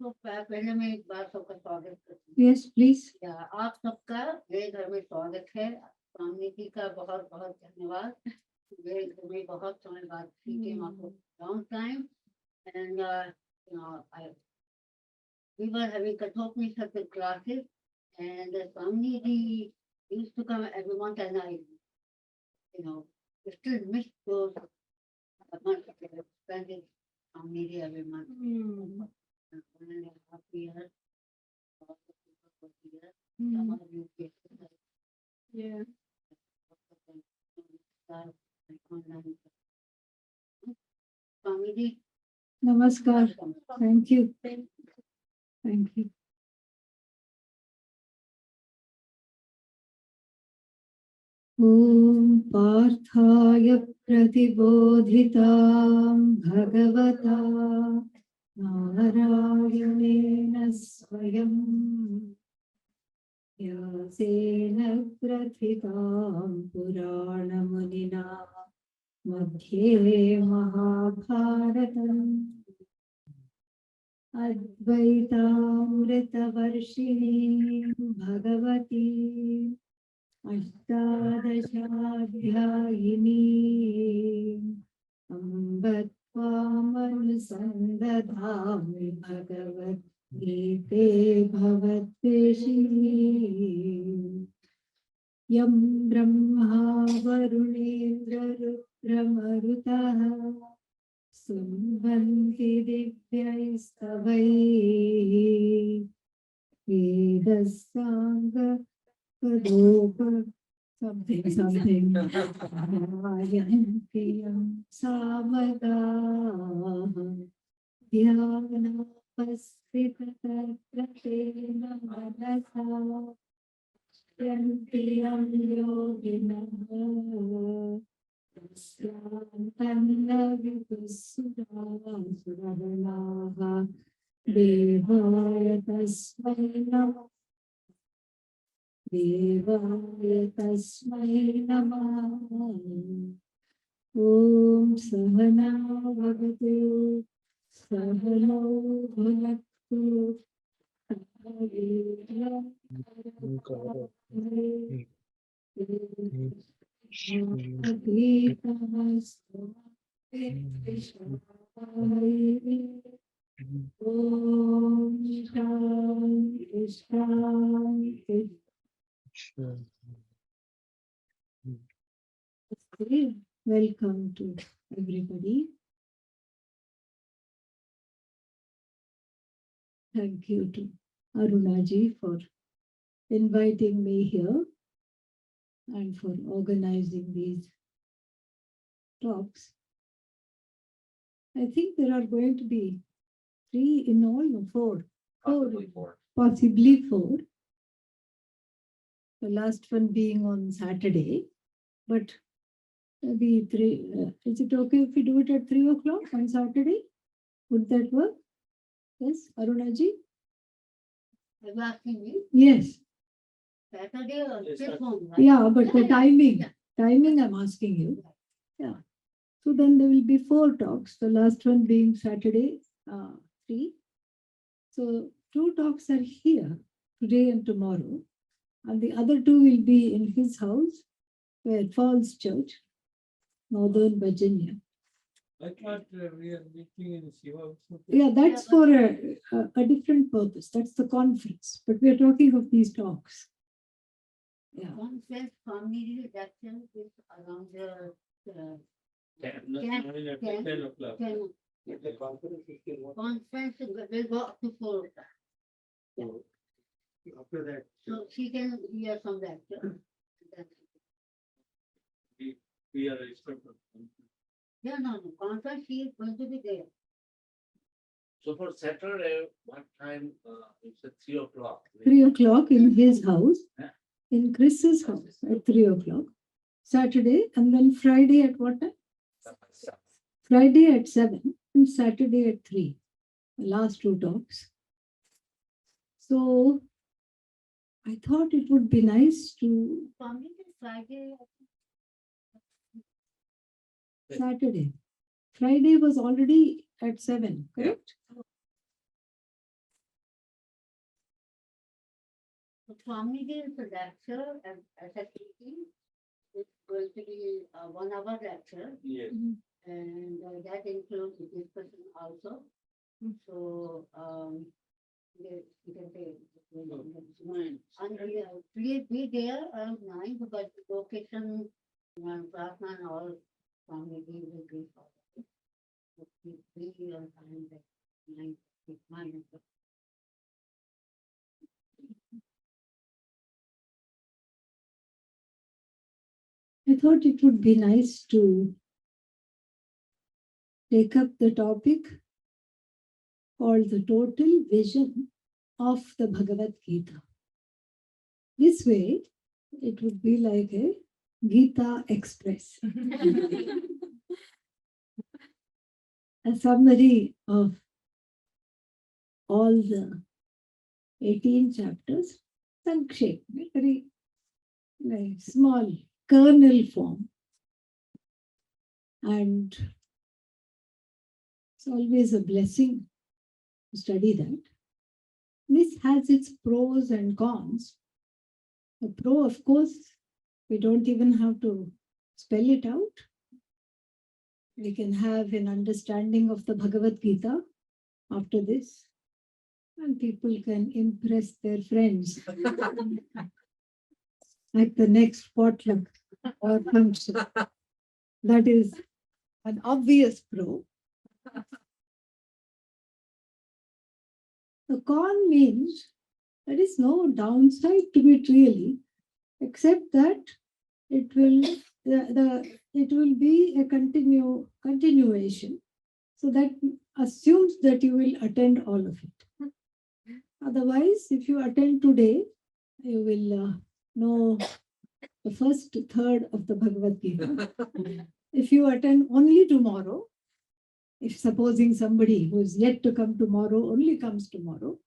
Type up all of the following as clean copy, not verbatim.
तो पहले मैं एक बार सबका स्वागत करती हूँ। Yes, please. या आप सबका मेरे घर में स्वागत है। स्वामी जी का बहुत बहुत धन्यवाद। मेरे घर में बहुत समय बाद came after long time, and we were having Kathopnishat classes, and Swami ji used to come every month, and I still miss those months spending Swami ji every month. 1.5 years. Yeah. Swamiji, Namaskar. Thank you. Thank you. Om Parthaya Pratibodhitam Bhagavata Narayana Swayam Yasena Prathitam Purana Munina Madhye Mahabharatam Advaitaamritavarshini Bhagavati Ashtadashaadhyayini Amba Tvamanusandadhami Bhagavat Gite Bhavatveshini Yam Brahma Varunendra Rudra Marutaha Sumbanti Divyaistavai Vedasanga Kadopa something Ayantiyam Samada Dhyana Pasvita Pratena Manasa Yantiyam Yogina Tanna Vitusura Devaya Tasmai Namah Devaya Tasmai Namah Om Sahana Bhavatu Sahano Bhunaktu Om Shanti Shanti. Welcome to everybody. Thank you to Arjuna ji for inviting me here and for organizing these talks. I think there are going to be 3 in all, no, 4. Possibly 4. The last one being on Saturday, but maybe 3. Is it okay if we do it at 3 o'clock on Saturday? Would that work? Yes, Arunaji? are you asking me? Yes. Saturday or this home? Right? Yeah, but the timing, Yeah. timing I'm asking you. Yeah. So then there will be 4 talks, the last one being Saturday, 3. So 2 talks are here today and tomorrow, and the other 2 will be in his house, where Falls Church, Northern Virginia. I thought we are meeting in Shiva. Yeah, that's for a different purpose. That's the conference, but we are talking of these talks. Yeah. Conference Swami lecture is around the 10 o'clock. 10. The conference is still one. Conference will go up to 4 o'clock. After that, So she can hear from that. we are expected. Yeah, no. Conference she is going to be there. So for Saturday, what time? It's at 3 o'clock. 3 o'clock in his house, Yeah. in Chris's house at 3 o'clock. Saturday, and then Friday at what time? Friday at 7 and Saturday at 3. The last 2 talks. So I thought it would be nice to Swami Friday. Saturday. Friday was already at 7, correct? Swamini is a lecture as a teaching. It's going to be a 1 hour lecture, Yes. and that includes the discussion also. So, you can say, and please be there around 9, but the location, Pratna and all, Swamini will be for you. So please be on time at 9, 9 o'clock. I thought it would be nice to take up the topic called the total vision of the Bhagavad Gita. This way, it would be like a Gita Express, a summary of all the 18 chapters, Sankshep, very like small kernel form. And it's always a blessing to study that. This has its pros and cons. The pro, of course, we don't even have to spell it out. We can have an understanding of the Bhagavad Gita after this, and people can impress their friends at the next potluck or function. That is an obvious pro. The con means there is no downside to it really, except that it will it will be a continuation. So that assumes that you will attend all of it. Otherwise, if you attend today, you will know the first third of the Bhagavad Gita. If you attend only tomorrow, if supposing somebody who is yet to come tomorrow only comes tomorrow,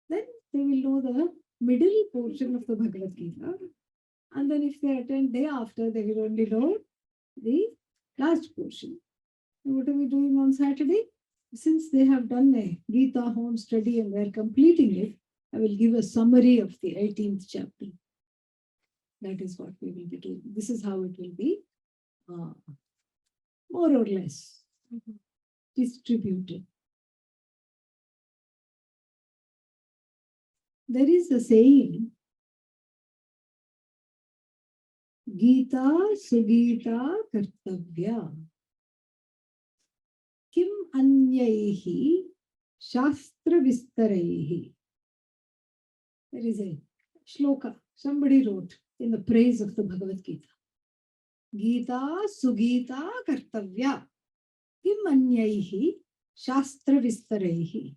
then they will know the middle portion of the Bhagavad Gita. And then if they attend day after, they will only know the last portion. And what are we doing on Saturday? Since they have done a Gita home study and they are completing it, I will give a summary of the 18th chapter. That is what we will be doing. This is how it will be, more or less, distributed. There is a saying, Gita Sugita Kartavya Kim Anyaihi Shastra Vistaraihi. There is a shloka somebody wrote in the praise of the Bhagavad Gita. Gita Sugita Kartavya Kim Anyaihi Shastra Vistaraihi.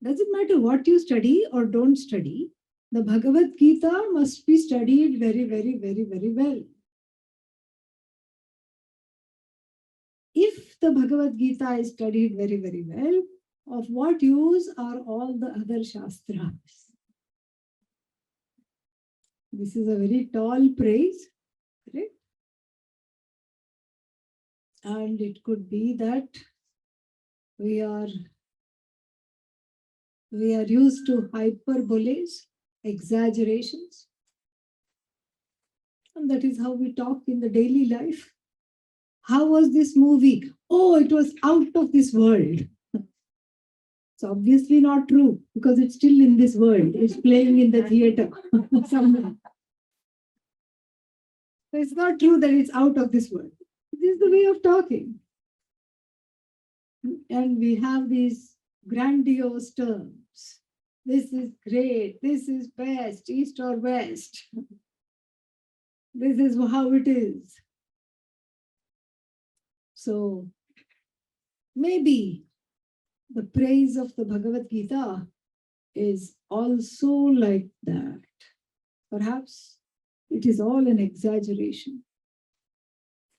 Doesn't matter what you study or don't study, the Bhagavad Gita must be studied very, very, very, very well. If the Bhagavad Gita is studied very, very well, of what use are all the other Shastras? This is a very tall praise, correct? And it could be that we are used to hyperboles, exaggerations. And that is how we talk in the daily life. How was this movie? Oh, it was out of this world. It's obviously not true because it's still in this world. It's playing in the theater somewhere. So it's not true that it's out of this world. This is the way of talking. And we have these grandiose terms. This is great. This is best, east or west. This is how it is. So maybe the praise of the Bhagavad Gita is also like that. Perhaps it is all an exaggeration.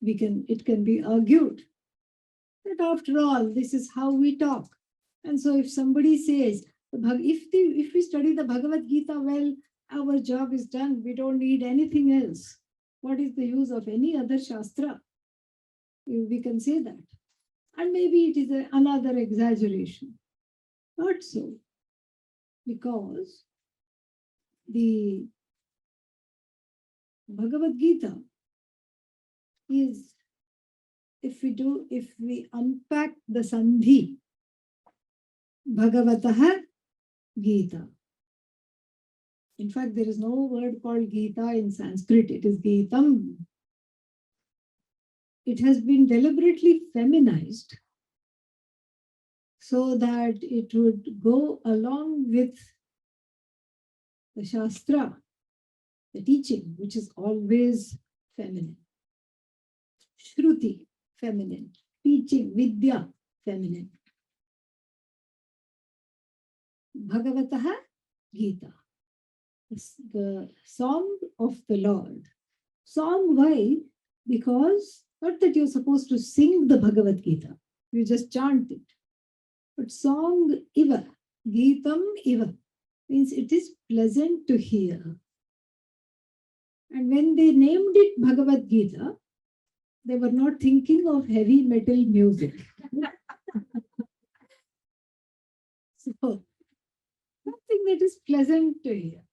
It can be argued that after all, this is how we talk. And so if somebody says, if we study the Bhagavad Gita well, our job is done. We don't need anything else. What is the use of any other Shastra? We can say that. And maybe it is another exaggeration. Not so. Because the Bhagavad Gita is, if we unpack the Sandhi, Bhagavatah Gita. In fact, there is no word called Gita in Sanskrit. It is Gitam. It has been deliberately feminized so that it would go along with the Shastra, the teaching, which is always feminine. Shruti, feminine. Teaching, Vidya, feminine. Bhagavataha Gita. The song of the Lord. Song, why? Because not that you're supposed to sing the Bhagavad Gita, you just chant it. But song iva, Gitam iva, means it is pleasant to hear. And when they named it Bhagavad Gita, they were not thinking of heavy metal music. So, something that is pleasant to hear.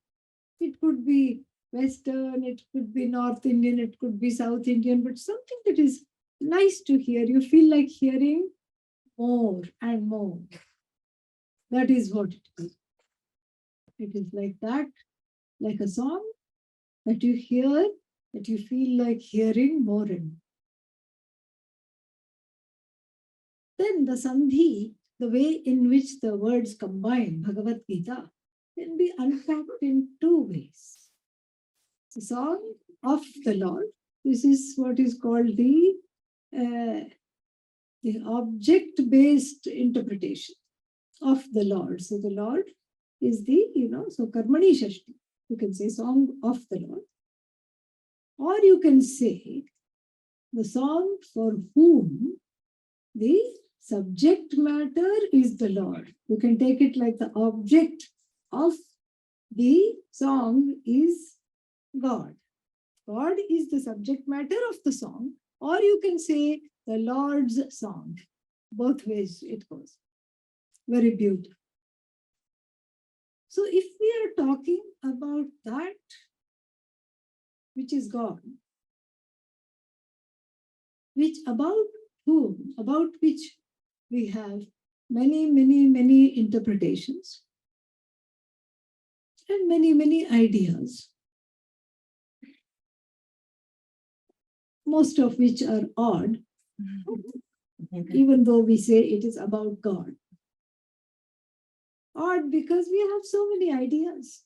It could be Western, it could be North Indian, it could be South Indian, but something that is nice to hear. You feel like hearing more and more. That is what it is. It is like that, like a song that you hear, that you feel like hearing more and more. Then the Sandhi, the way in which the words combine, Bhagavad Gita, can be unpacked in two ways. The song of the Lord, this is what is called the object-based interpretation of the Lord. So the Lord is the, so Karmani Shashti, you can say song of the Lord. Or you can say the song for whom the subject matter is the Lord. You can take it like the object of the song is God. God is the subject matter of the song, or you can say the Lord's song. Both ways it goes. Very beautiful. So if we are talking about that which is God, about which we have many interpretations and many ideas, most of which are odd, even though we say it is about God. Odd because we have so many ideas.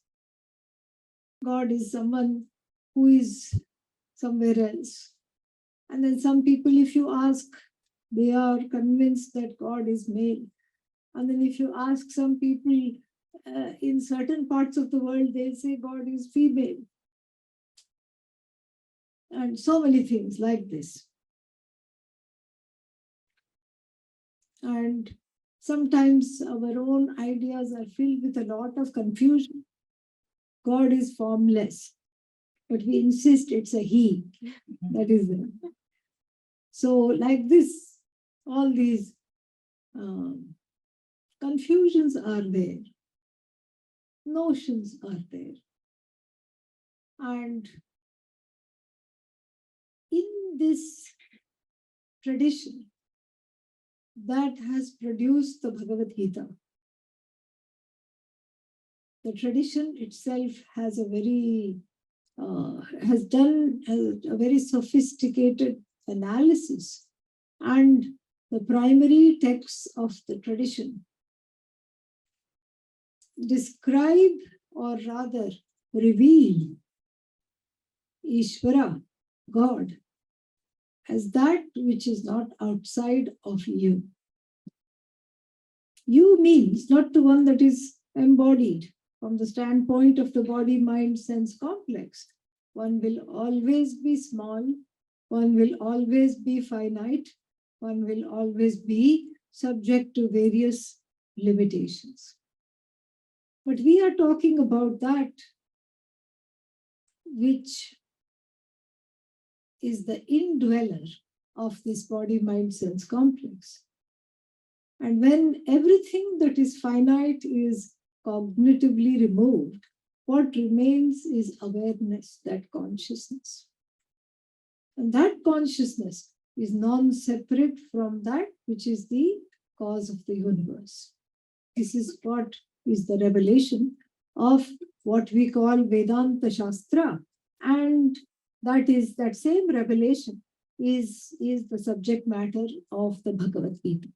God is someone who is somewhere else. And then some people, if you ask, they are convinced that God is male. And then if you ask some people in certain parts of the world, they'll say God is female. And so many things like this. And sometimes our own ideas are filled with a lot of confusion. God is formless, but we insist it's a he. That is there. So like this, all these confusions are there. Notions are there. And in this tradition that has produced the Bhagavad Gita, the tradition itself has has done a very sophisticated analysis, and the primary texts of the tradition describe, or rather reveal, Ishvara, God, as that which is not outside of you. You means not the one that is embodied from the standpoint of the body, mind, sense complex. One will always be small, one will always be finite, one will always be subject to various limitations. But we are talking about that which is the indweller of this body, mind, sense complex. And when everything that is finite is cognitively removed, what remains is awareness, that consciousness. And that consciousness is non-separate from that which is the cause of the universe. This is what is the revelation of what we call Vedanta Shastra. And that same revelation is the subject matter of the Bhagavad Gita.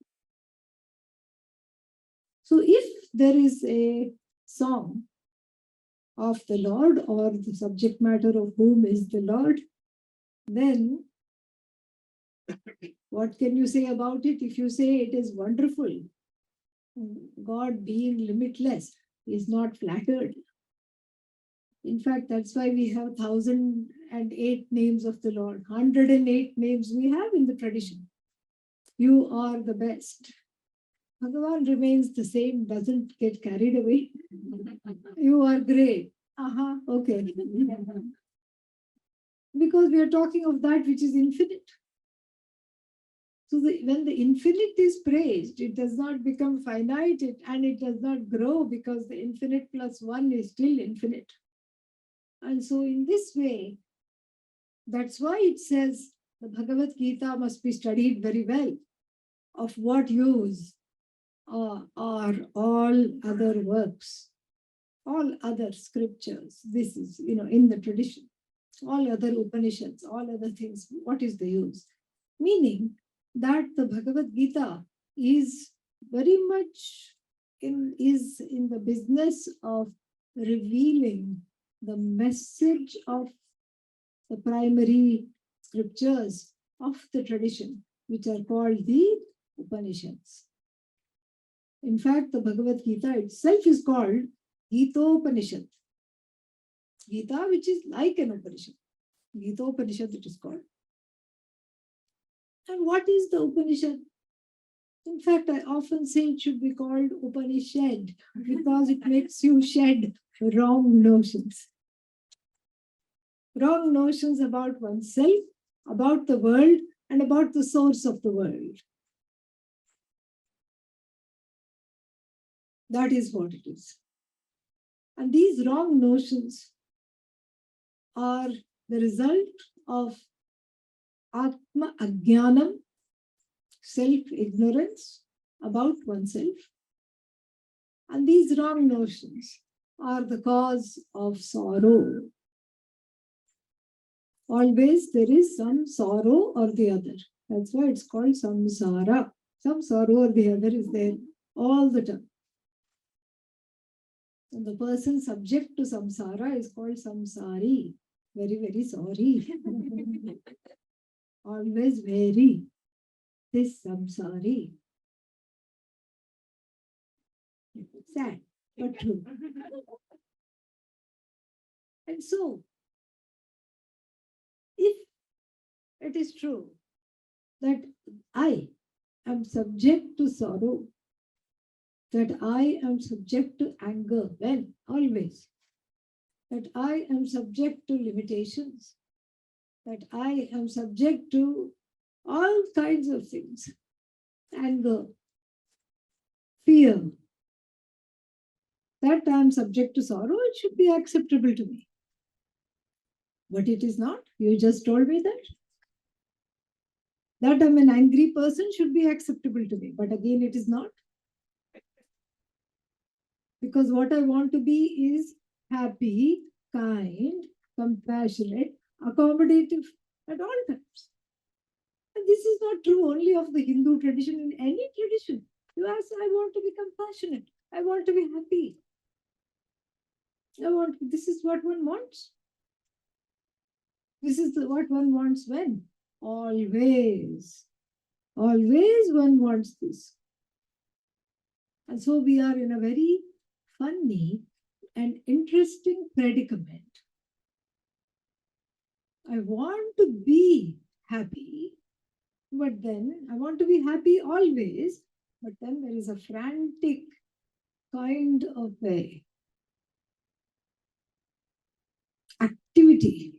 So if there is a song of the Lord, or the subject matter of whom is the Lord, then what can you say about it? If you say it is wonderful, God being limitless is not flattered. In fact, that's why we have 1,008 names of the Lord. 108 names we have in the tradition. You are the best. Bhagavan remains the same, doesn't get carried away. You are great. Okay. Because we are talking of that which is infinite. So when the infinite is praised, it does not become finite, and it does not grow, because the infinite plus one is still infinite. And so in this way, that's why it says the Bhagavad Gita must be studied very well. Of what use are all other works, all other scriptures? This is, in the tradition. All other Upanishads, all other things, what is the use? Meaning that the Bhagavad Gita is very much in the business of revealing the message of the primary scriptures of the tradition, which are called the Upanishads. In fact, the Bhagavad Gita itself is called Gita-Upanishad. Gita, which is like an Upanishad. Gita-Upanishad it is called. And what is the Upanishad? In fact, I often say it should be called Upanishad, because it makes you shed wrong notions. Wrong notions about oneself, about the world, and about the source of the world. That is what it is. And these wrong notions are the result of Atma Ajnanam, self-ignorance about oneself. And these wrong notions are the cause of sorrow. Always there is some sorrow or the other. That's why it's called samsara. Some sorrow or the other is there all the time. And the person subject to samsara is called samsari. Very, very sorry. Always very. This samsari. Sad, but true. And so, if it is true that I am subject to sorrow, that I am subject to anger, when? Always. That I am subject to limitations, that I am subject to all kinds of things, anger, fear, that I am subject to sorrow, it should be acceptable to me. But it is not. You just told me that. That I'm an angry person should be acceptable to me. But again, it is not. Because what I want to be is happy, kind, compassionate, accommodative at all times. And this is not true only of the Hindu tradition. In any tradition, you ask, I want to be compassionate. I want to be happy. This is what one wants. This is what one wants when? Always. Always one wants this. And so we are in a very funny and interesting predicament. I want to be happy, but then I want to be happy always, but then there is a frantic kind of a activity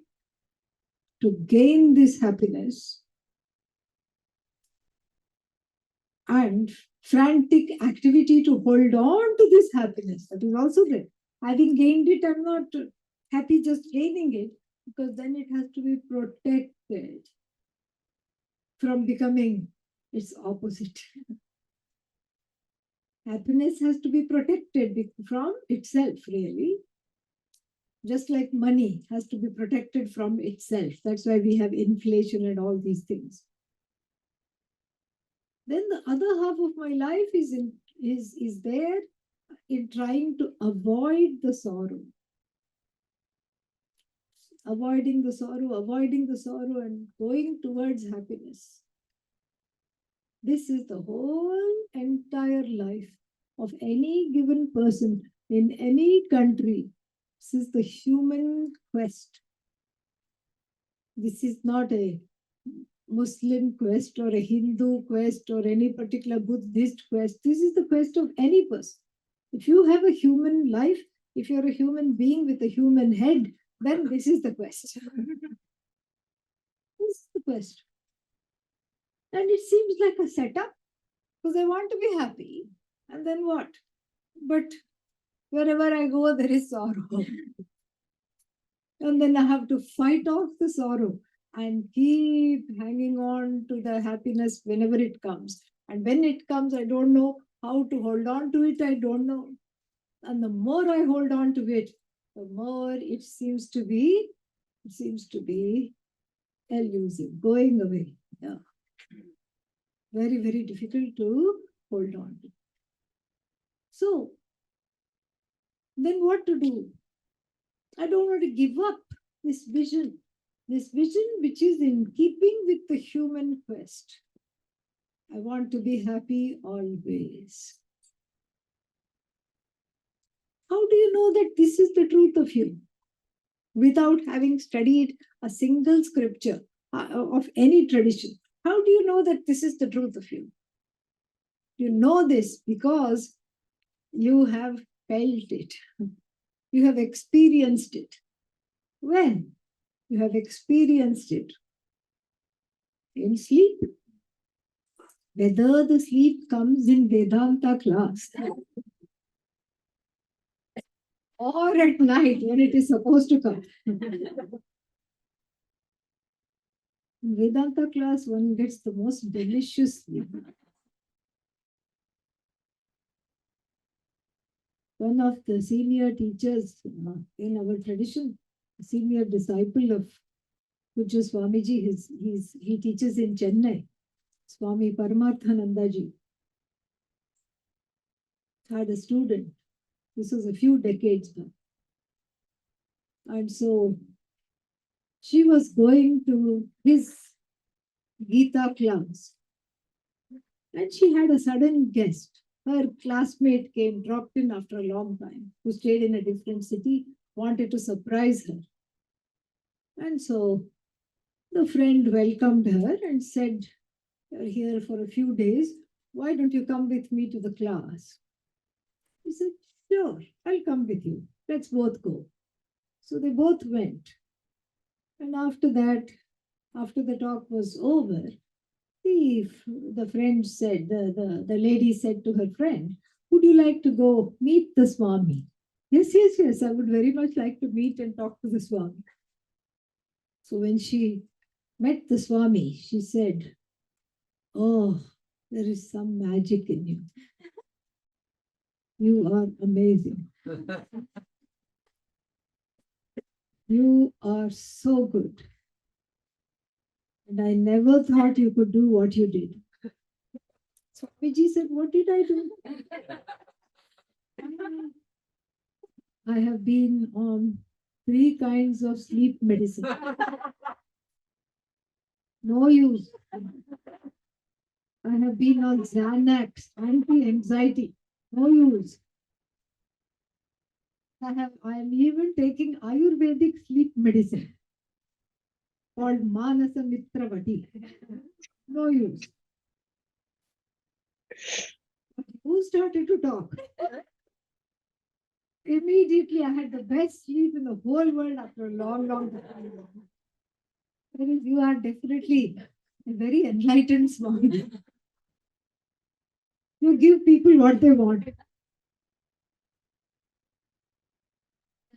to gain this happiness, and frantic activity to hold on to this happiness. That is also there. Having gained it, I'm not happy just gaining it, because then it has to be protected from becoming its opposite. Happiness has to be protected from itself, really. Just like money has to be protected from itself. That's why we have inflation and all these things. Then the other half of my life is there in trying to avoid the sorrow. Avoiding the sorrow, and going towards happiness. This is the whole entire life of any given person in any country. This is the human quest. This is not a Muslim quest or a Hindu quest or any particular Buddhist quest. This is the quest of any person. If you have a human life, if you're a human being with a human head, then this is the quest. This is the quest. And it seems like a setup, because I want to be happy. And then what? But wherever I go, there is sorrow. And then I have to fight off the sorrow and keep hanging on to the happiness whenever it comes. And when it comes, I don't know how to hold on to it. I don't know. And the more I hold on to it, the more it seems to be elusive, going away. Yeah. Very, very difficult to hold on to. So, then what to do? I don't want to give up this vision which is in keeping with the human quest. I want to be happy always. How do you know that this is the truth of you? Without having studied a single scripture of any tradition, how do you know that this is the truth of you? You know this because you have felt it. You have experienced it. When? You have experienced it in sleep. Whether the sleep comes in Vedanta class or at night when it is supposed to come. In Vedanta class, one gets the most delicious sleep. One of the senior teachers in our tradition, a senior disciple of Pujya Swamiji, he teaches in Chennai, Swami Paramarthanandaji, had a student. This was a few decades back. And so she was going to his Gita class. And she had a sudden guest. Her classmate came, dropped in after a long time, who stayed in a different city, wanted to surprise her. And so the friend welcomed her and said, "You're here for a few days. Why don't you come with me to the class?" He said, "Sure, I'll come with you. Let's both go." So they both went. And after that, after the talk was over, the friend said, the lady said to her friend, "Would you like to go meet the Swami?" Yes, I would very much like to meet and talk to the Swami. So when she met the Swami, she said, "Oh, there is some magic in you. You are amazing. You are so good. And I never thought you could do what you did." Swamiji said, "What did I do?" "I have been on 3 kinds of sleep medicine. No use. I have been on Xanax, anti-anxiety. No use. I am even taking Ayurvedic sleep medicine called Manasa Mitravati. No use." But who started to talk? Immediately, I had the best sleep in the whole world after a long, long time. Whereas you are definitely a very enlightened Swami. You give people what they want.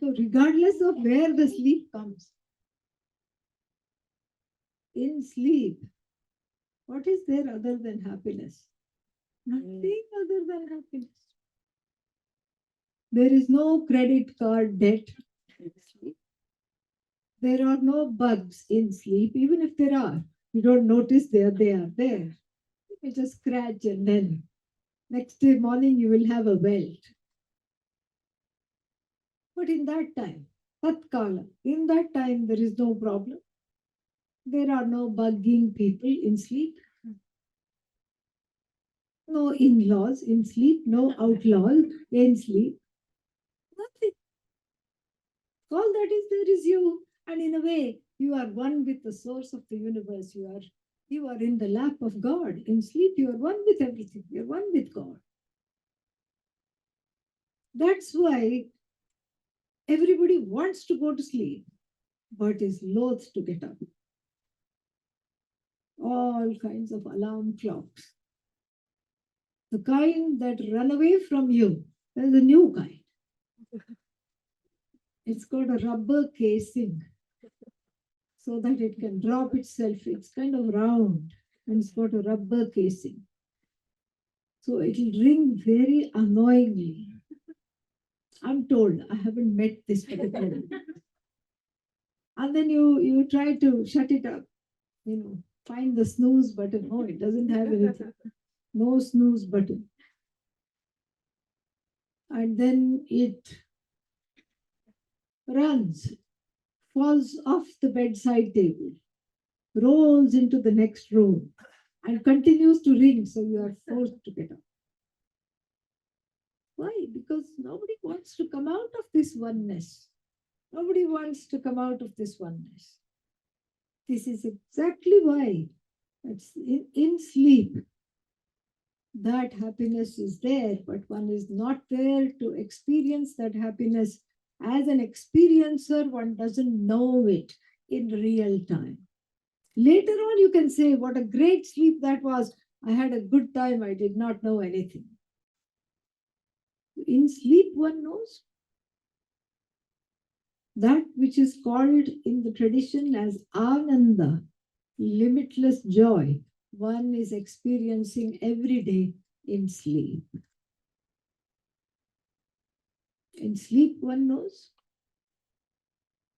So regardless of where the sleep comes, in sleep, what is there other than happiness? Nothing other than happiness. There is no credit card debt in sleep. There are no bugs in sleep. Even if there are, you don't notice they are there. You just scratch and then next day morning you will have a welt. But in that time, Tatkala, in that time there is no problem. There are no bugging people in sleep. No in-laws in sleep, no outlaws in sleep. Nothing. All that is there is you. And in a way, you are one with the source of the universe. You are in the lap of God. In sleep, you are one with everything. You are one with God. That's why everybody wants to go to sleep, but is loath to get up. All kinds of alarm clocks. The kind that run away from you. There's a new kind. It's got a rubber casing so that it can drop itself. It's kind of round and it's got a rubber casing. So it'll ring very annoyingly. I'm told, I haven't met this particular. And then you try to shut it up, find the snooze button. Oh, it doesn't have anything. No snooze button. And then it runs, falls off the bedside table, rolls into the next room, and continues to ring. So you are forced to get up. Why? Because nobody wants to come out of this oneness. Nobody wants to come out of this oneness. This is exactly why it's in sleep. That happiness is there, but one is not there to experience that happiness. As an experiencer, one doesn't know it in real time. Later on, you can say, what a great sleep that was. I had a good time. I did not know anything. In sleep, one knows. That which is called in the tradition as Ananda, limitless joy, one is experiencing every day in sleep. In sleep, one knows.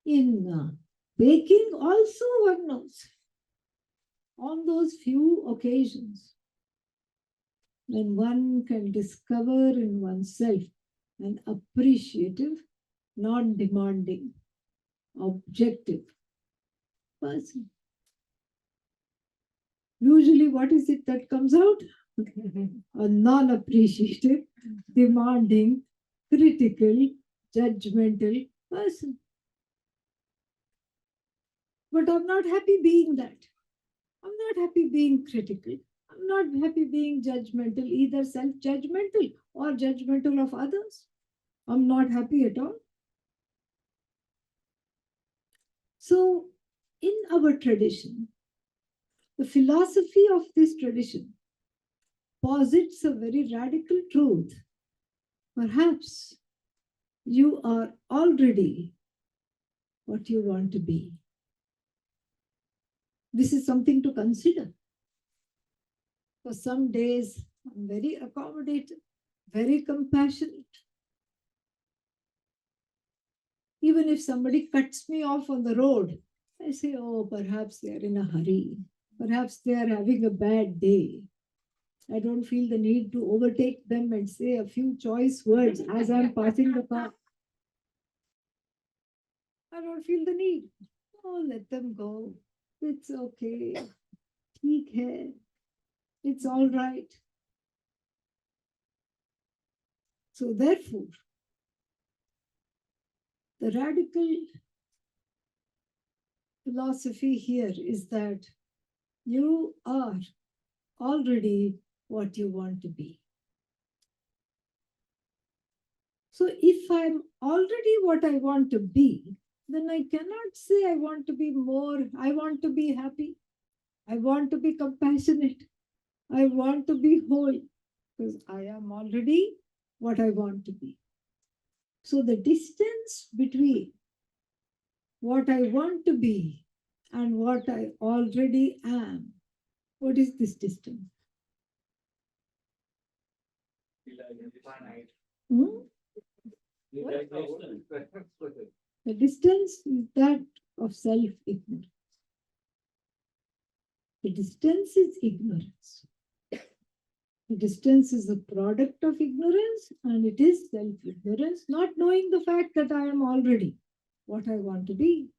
In waking, also one knows. On those few occasions, when one can discover in oneself an appreciative, non-demanding, objective person. Usually, what is it that comes out? A non-appreciative, demanding, critical, judgmental person. But I'm not happy being that. I'm not happy being critical. I'm not happy being judgmental, either self-judgmental or judgmental of others. I'm not happy at all. So, in our tradition, the philosophy of this tradition posits a very radical truth. Perhaps you are already what you want to be. This is something to consider. For some days, I'm very accommodative, very compassionate. Even if somebody cuts me off on the road, I say, oh, perhaps they are in a hurry. Perhaps they are having a bad day. I don't feel the need to overtake them and say a few choice words as I'm passing the car. I don't feel the need. Oh, let them go. It's okay. Theek hai. It's all right. So therefore, the radical philosophy here is that you are already what you want to be. So if I'm already what I want to be, then I cannot say I want to be more, I want to be happy, I want to be compassionate, I want to be whole, because I am already what I want to be. So the distance between what I want to be and what I already am, what is this distance? Hmm? The distance is that of self-ignorance. The distance is ignorance. The distance is a product of ignorance, and it is self-ignorance, not knowing the fact that I am already what I want to be.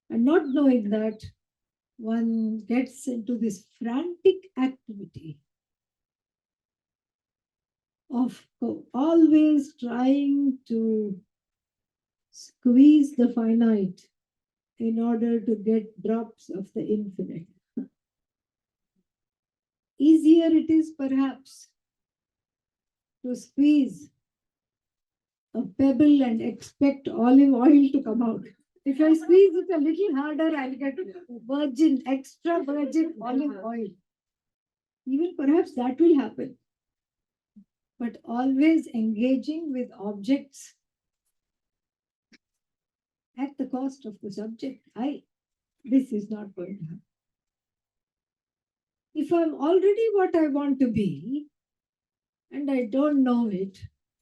And not knowing that, one gets into this frantic activity of always trying to squeeze the finite in order to get drops of the infinite. Easier it is perhaps to squeeze a pebble and expect olive oil to come out. If I squeeze it a little harder, I'll get virgin, extra virgin olive oil. Even perhaps that will happen. But always engaging with objects at the cost of the subject, this is not going to happen. If I'm already what I want to be and I don't know it,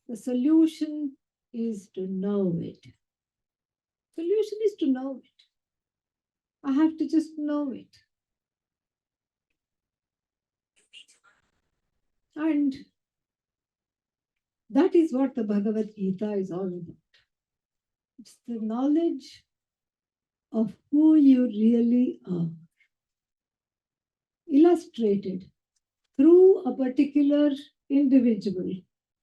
the solution is to know it. Solution is to know it. I have to just know it. And that is what the Bhagavad Gita is all about. It's the knowledge of who you really are, illustrated through a particular individual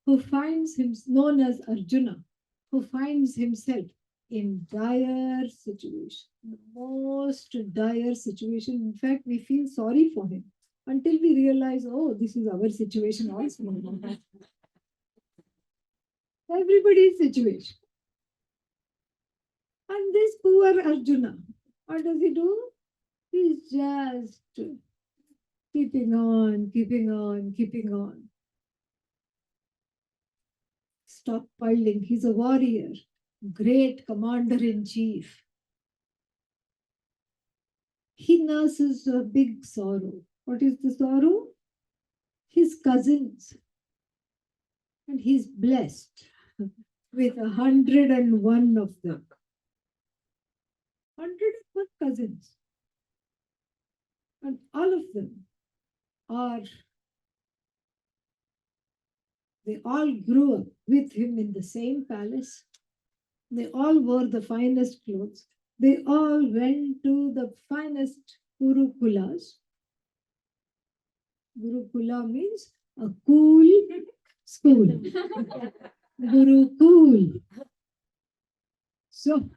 who finds him known as Arjuna, who finds himself in dire situation, the most dire situation. In fact, we feel sorry for him until we realize, oh, this is our situation also. Everybody's situation. And this poor Arjuna, what does he do? He's just keeping on, keeping on, keeping on. Stockpiling. He's a warrior, great commander-in-chief. He nurses a big sorrow. What is the sorrow? His cousins. And he's blessed with 101 of them. 101 cousins. And all of them they all grew up with him in the same palace. They all wore the finest clothes. They all went to the finest Gurukulas. Gurukula means a cool school. Gurukul. So,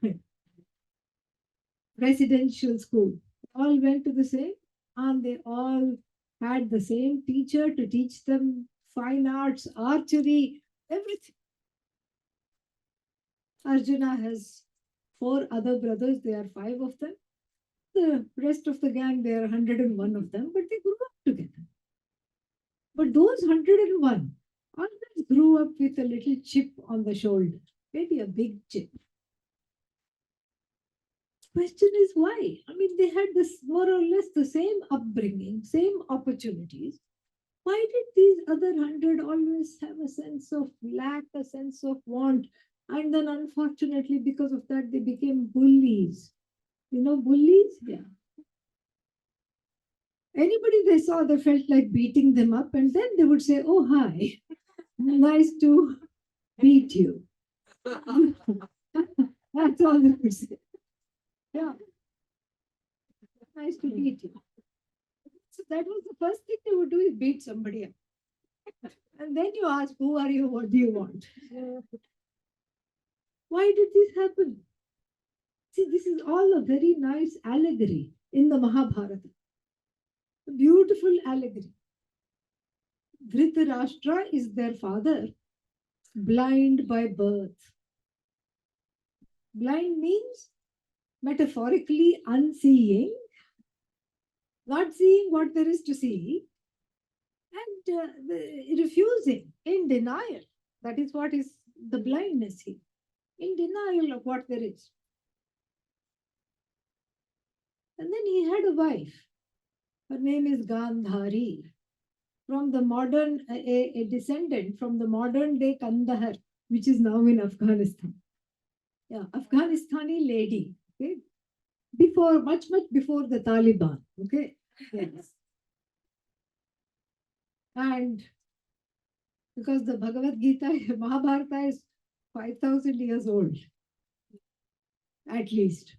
residential school. All went to the same, and they all had the same teacher to teach them fine arts, archery, everything. Arjuna has 4 other brothers, there are 5 of them. The rest of the gang, there are 101 of them, but they grew up together. But those 101 always grew up with a little chip on the shoulder, maybe a big chip. Question is why? I mean, they had this more or less the same upbringing, same opportunities. Why did these other 100 always have a sense of lack, a sense of want? And then unfortunately, because of that, they became bullies. You know bullies? Yeah. Anybody they saw, they felt like beating them up, and then they would say, oh, hi, nice to beat you. That's all they would say. Yeah. Nice to meet you. So that was the first thing they would do, is beat somebody up. And then you ask, who are you? What do you want? Why did this happen? See, this is all a very nice allegory in the Mahabharata. A beautiful allegory. Dhritarashtra is their father, blind by birth. Blind means metaphorically unseeing, not seeing what there is to see, and refusing, in denial. That is what is the blindness here, in denial of what there is. And then he had a wife. Her name is Gandhari. From the modern, a descendant from the modern day Kandahar, which is now in Afghanistan. Yeah, Afghanistani lady. Okay. Before, much before the Taliban. Okay. Yes. And because the Bhagavad Gita, Mahabharata is 5,000 years old, at least.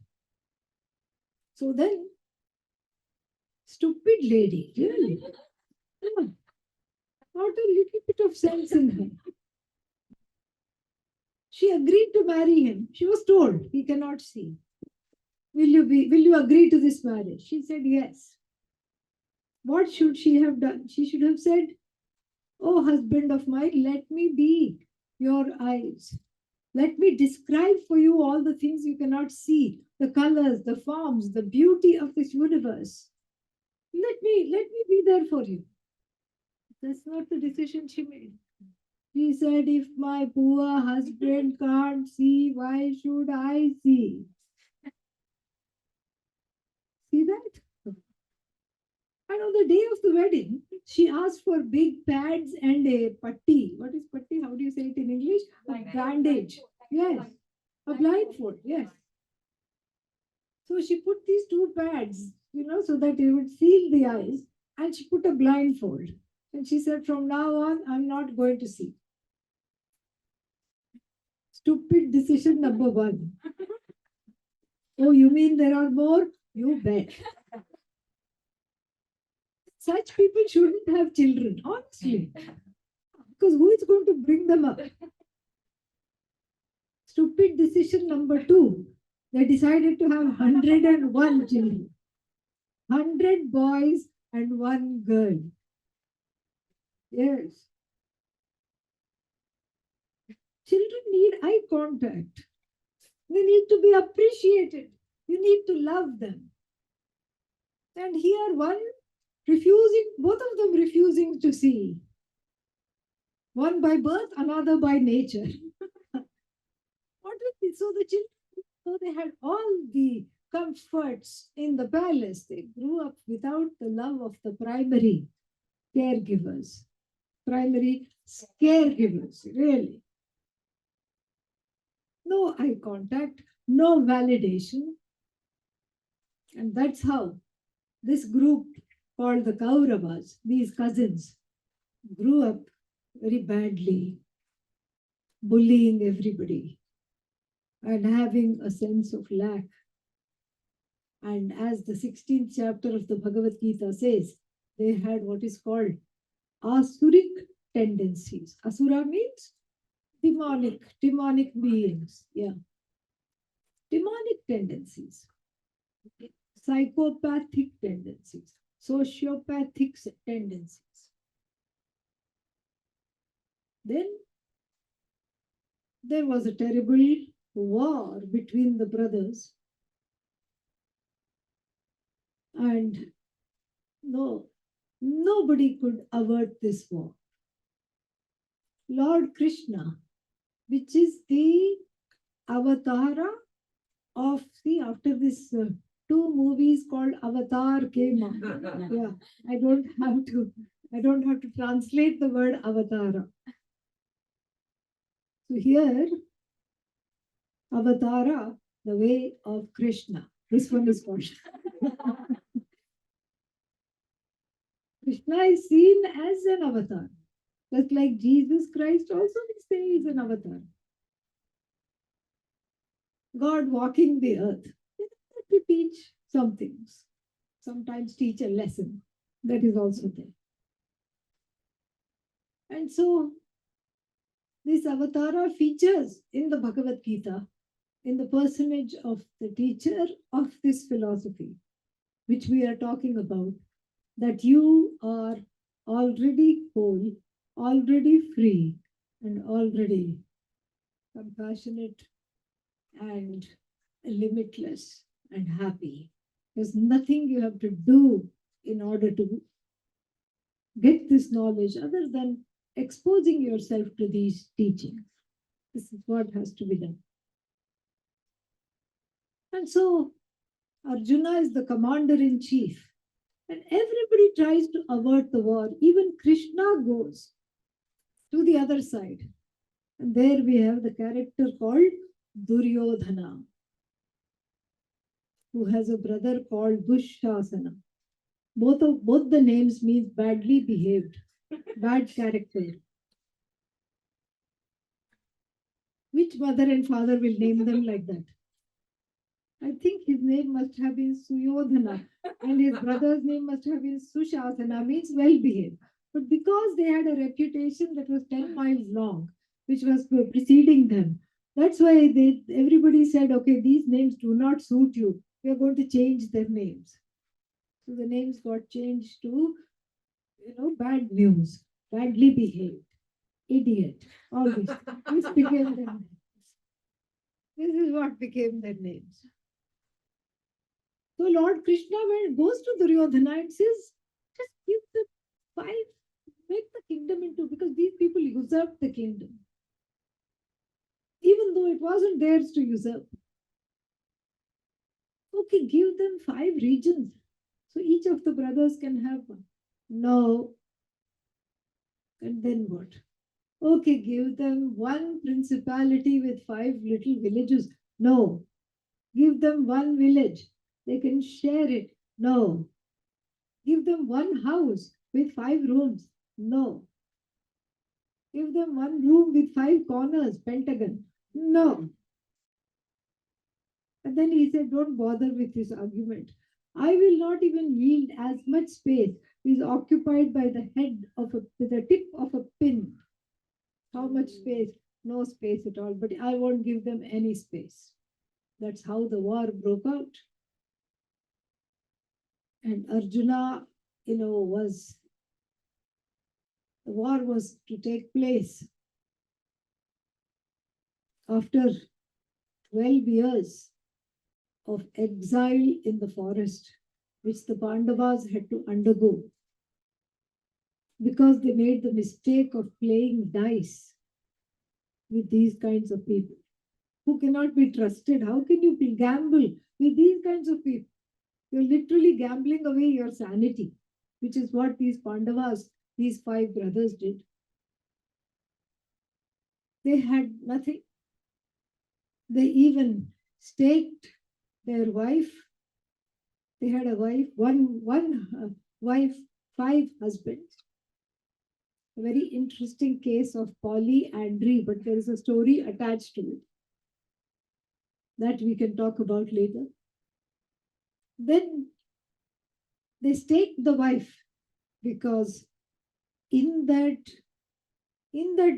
So then, stupid lady, really. Yeah. Not a little bit of sense in her. She agreed to marry him. She was told he cannot see. Will you agree to this marriage? She said yes. What should she have done? She should have said, oh husband of mine, let me be your eyes. Let me describe for you all the things you cannot see, the colors, the forms, the beauty of this universe. Let me be there for you. That's not the decision she made. She said, if my poor husband can't see, why should I see? See that? And on the day of the wedding, she asked for big pads and a patti. What is patti? How do you say it in English? A bandage. Yes. A blindfold. Yes. So she put these two pads, so that it would seal the eyes. And she put a blindfold. And she said, from now on, I'm not going to see. Stupid decision number one. Oh, you mean there are more? You bet. Such people shouldn't have children, honestly. Because who is going to bring them up? Stupid decision number two. They decided to have 101 children. 100 boys and 1 girl. Yes. Children need eye contact. They need to be appreciated. You need to love them. And here both of them refusing to see. One by birth, another by nature. What is this? So the children, they had all the comforts in the palace. They grew up without the love of the primary caregivers. Primary caregivers, really. No eye contact, no validation. And that's how this group called the Kauravas, these cousins, grew up very badly, bullying everybody and having a sense of lack. And as the 16th chapter of the Bhagavad Gita says, they had what is called asuric tendencies. Asura means demonic beings. Yeah. Demonic tendencies. Psychopathic tendencies. Sociopathic tendencies. Then there was a terrible war between the brothers. And nobody could avert this war. Lord Krishna, which is the avatara of, after this 2 movies called Avatar came out. Yeah, I don't have to translate the word avatara. So here, avatara, the way of Krishna. This one is called. Krishna is seen as an avatar. Just like Jesus Christ also we say is an avatar. God walking the earth. To teach some things. Sometimes teach a lesson. That is also there. And so, this avatara features in the Bhagavad Gita in the personage of the teacher of this philosophy, which we are talking about, that you are already whole, already free, and already compassionate and limitless and happy. There's nothing you have to do in order to get this knowledge other than exposing yourself to these teachings. This is what has to be done. And so Arjuna is the commander in chief. And everybody tries to avert the war. Even Krishna goes to the other side. And there we have the character called Duryodhana, who has a brother called Dushasana. Both the names means badly behaved, bad character. Which mother and father will name them like that? I think his name must have been Suyodhana and his brother's name must have been Sushasana, means well behaved. But because they had a reputation that was 10 miles long, which was preceding them, that's why everybody said, okay, these names do not suit you. We are going to change their names. So the names got changed to, bad news, badly behaved, idiot, all this. This became their names. This is what became their names. So Lord Krishna goes to Duryodhana and says, just give them 5, make the kingdom into, because these people usurped the kingdom. Even though it wasn't theirs to usurp. Okay, give them 5 regions. So each of the brothers can have one. No. And then what? Okay, give them 1 principality with 5 little villages. No. Give them 1 village. They can share it. No. Give them 1 house with 5 rooms. No. Give them 1 room with 5 corners, pentagon. No. And then he said, don't bother with this argument. I will not even yield as much space is occupied by the tip of a pin. How much space? No space at all, but I won't give them any space. That's how the war broke out. And Arjuna, the war was to take place after 12 years of exile in the forest, which the Pandavas had to undergo because they made the mistake of playing dice with these kinds of people who cannot be trusted. How can you gamble with these kinds of people? You're literally gambling away your sanity, which is what these Pandavas, these 5 brothers did. They had nothing. They even staked their wife. They had a wife, one wife, 5 husbands. A very interesting case of polyandry, but there is a story attached to it that we can talk about later. Then they staked the wife because in that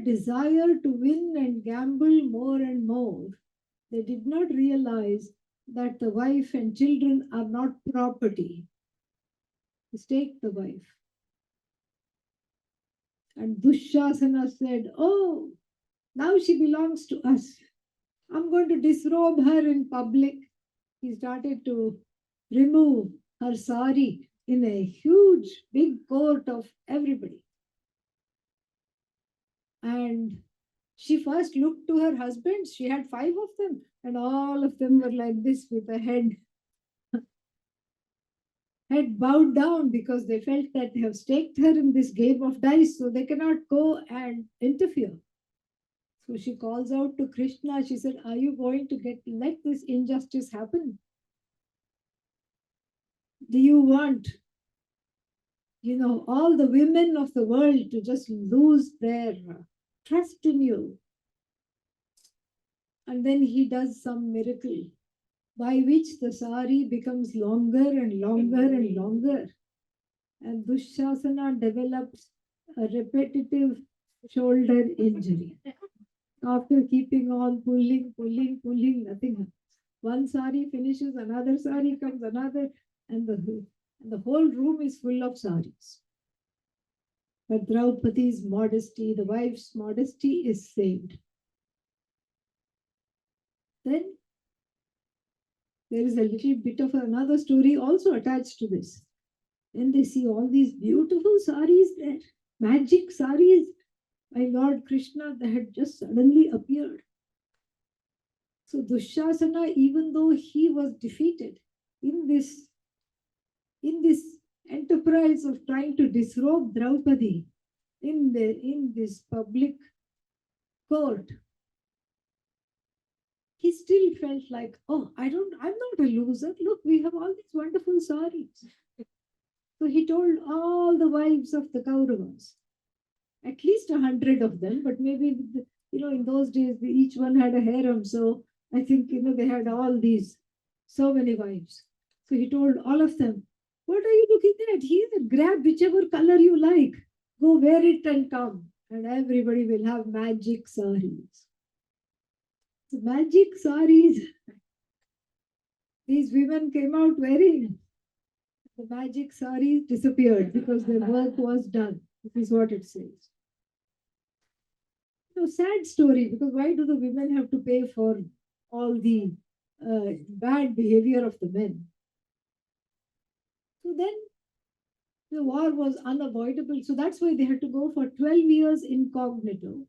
desire to win and gamble more and more, they did not realize that the wife and children are not property. They staked the wife. And Dushasana said, oh, now she belongs to us. I'm going to disrobe her in public. He started to remove her sari in a huge, big court of everybody. And she first looked to her husbands. She had 5 of them, and all of them were like this with a head bowed down because they felt that they have staked her in this game of dice, so they cannot go and interfere. So she calls out to Krishna. She said, are you going to let this injustice happen? Do you want, all the women of the world to just lose their trust in you? And then he does some miracle by which the sari becomes longer and longer and longer. And Dushasana develops a repetitive shoulder injury. After keeping on pulling, nothing happens. One sari finishes, another sari comes, another, and the whole room is full of saris. But Draupadi's modesty, the wife's modesty, is saved. Then there is a little bit of another story also attached to this. Then they see all these beautiful saris there, magic saris by Lord Krishna that had just suddenly appeared. So Dushasana, even though he was defeated in this enterprise of trying to disrobe Draupadi in this public court, he still felt like, oh, I'm not a loser. Look, we have all these wonderful saris. So he told all the wives of the Kauravas, at least 100 of them, but maybe, in those days, each one had a harem. So I think, they had all these, so many wives. So he told all of them, what are you looking at? Here, grab whichever color you like. Go wear it and come. And everybody will have magic saris. So magic saris, these women came out wearing. The magic saris disappeared because their work was done. This is what it says. So sad story, because why do the women have to pay for all the bad behavior of the men? So then the war was unavoidable. So that's why they had to go for 12 years incognito.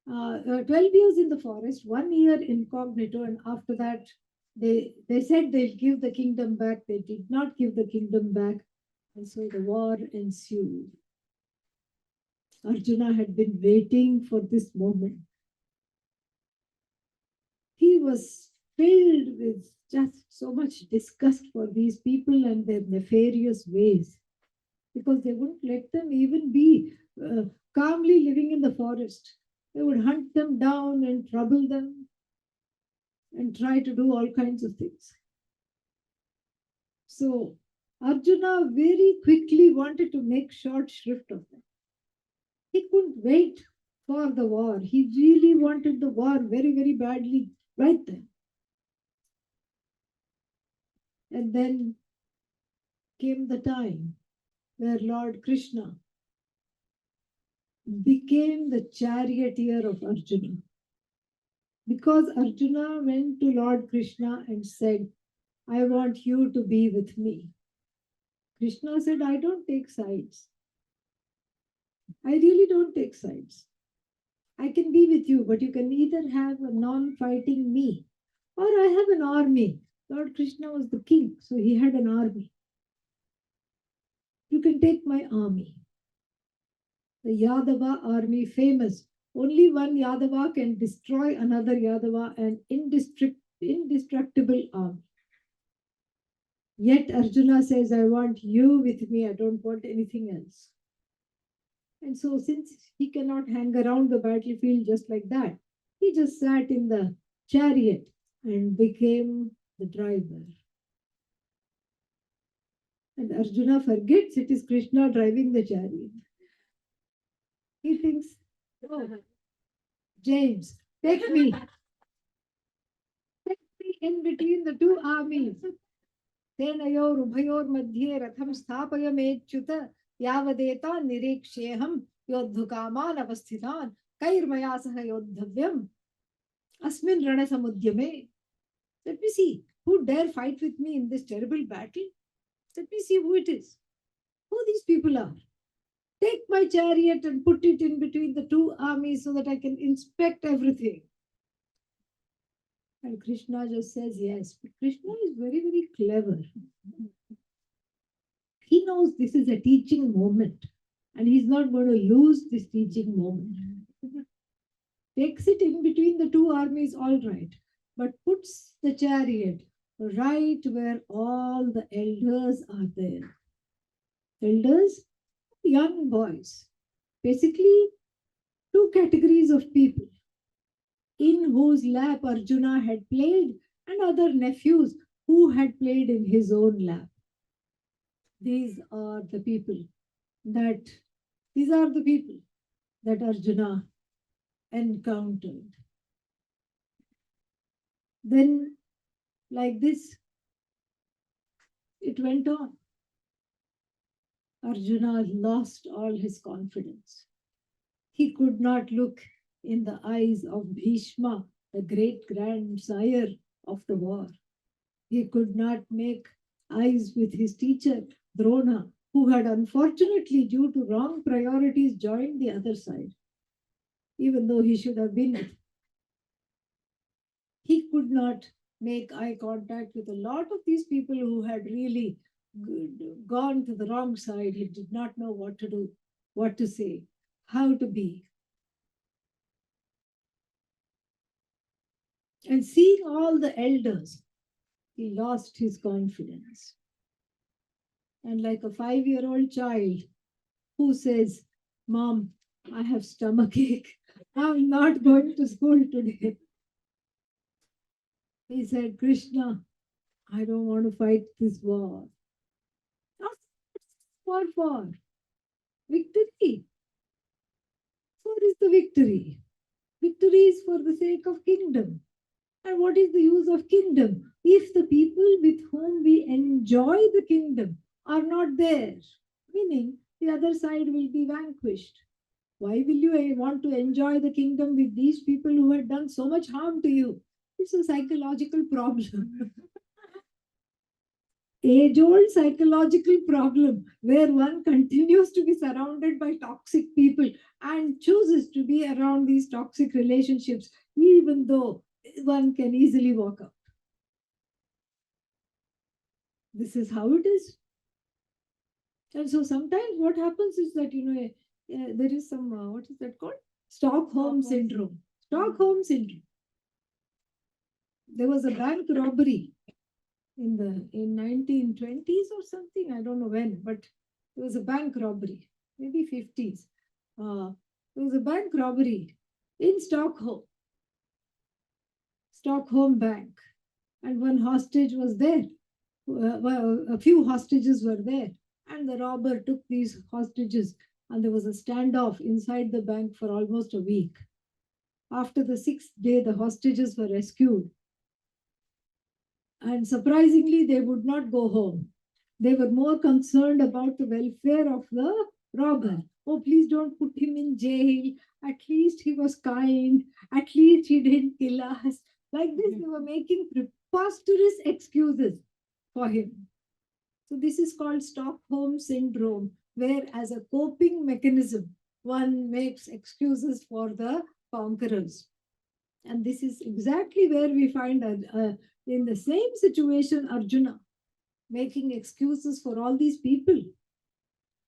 12 years in the forest, 1 year incognito, and after that, they said they'll give the kingdom back. They did not give the kingdom back. And so the war ensued. Arjuna had been waiting for this moment. He was filled with just so much disgust for these people and their nefarious ways, because they wouldn't let them even be calmly living in the forest. They would hunt them down and trouble them and try to do all kinds of things. So Arjuna very quickly wanted to make short shrift of them. He couldn't wait for the war. He really wanted the war very, very badly right then. And then came the time where Lord Krishna became the charioteer of Arjuna. Because Arjuna went to Lord Krishna and said, I want you to be with me. Krishna said, I don't take sides. I really don't take sides. I can be with you, but you can either have a non-fighting me or I have an army. Lord Krishna was the king, so he had an army. You can take my army. The Yadava army, famous. Only one Yadava can destroy another Yadava, an indestructible army. Yet Arjuna says, I want you with me, I don't want anything else. And so since he cannot hang around the battlefield just like that, he just sat in the chariot and became the driver. And Arjuna forgets it is Krishna driving the chariot. He thinks, oh, James, take me. Take me in between the two armies. Tenayor ubhayor madhye ratham sthapaya mechyuta yavadeta nireksheham yodhukaman avasthitan kairmaya saha yodhavyam asmin rana samudyame. Let me see who dare fight with me in this terrible battle. Let me see who it is. Who these people are. Take my chariot and put it in between the two armies so that I can inspect everything. And Krishna just says yes. But Krishna is very, very clever. He knows this is a teaching moment and he's not going to lose this teaching moment. Takes it in between the two armies, all right, but puts the chariot right where all the elders are there. Elders, young boys. Basically, two categories of people in whose lap Arjuna had played and other nephews who had played in his own lap. These are the people that Arjuna encountered. Then, like this, it went on. Arjuna lost all his confidence. He could not look in the eyes of Bhishma, the great grandsire of the war. He could not make eyes with his teacher, Drona, who had unfortunately, due to wrong priorities, joined the other side, even though he should have been. He could not make eye contact with a lot of these people who had really gone to the wrong side. He did not know what to do, what to say, how to be. And seeing all the elders, he lost his confidence. And like a 5-year-old child who says, Mom, I have stomachache. I'm not going to school today. He said, Krishna, I don't want to fight this war. What for? Victory. What is the victory? Victory is for the sake of kingdom. And what is the use of kingdom if the people with whom we enjoy the kingdom are not there? Meaning the other side will be vanquished. Why will you want to enjoy the kingdom with these people who had done so much harm to you? It's a psychological problem. Age-old psychological problem where one continues to be surrounded by toxic people and chooses to be around these toxic relationships, even though one can easily walk out. This is how it is. And so sometimes what happens is that, there is some, what is that called? Stockholm syndrome. Stockholm syndrome. There was a bank robbery in 1920s or something. I don't know when, but there was a bank robbery, maybe 50s. There was a bank robbery in Stockholm Bank, and one hostage was there. A few hostages were there, and the robber took these hostages, and there was a standoff inside the bank for almost a week. After the 6th day, the hostages were rescued. And surprisingly, they would not go home. They were more concerned about the welfare of the robber. Oh, please don't put him in jail. At least he was kind. At least he didn't kill us. Like this, they were making preposterous excuses for him. So this is called Stockholm syndrome, where as a coping mechanism, one makes excuses for the conquerors. And this is exactly where we find in the same situation, Arjuna making excuses for all these people.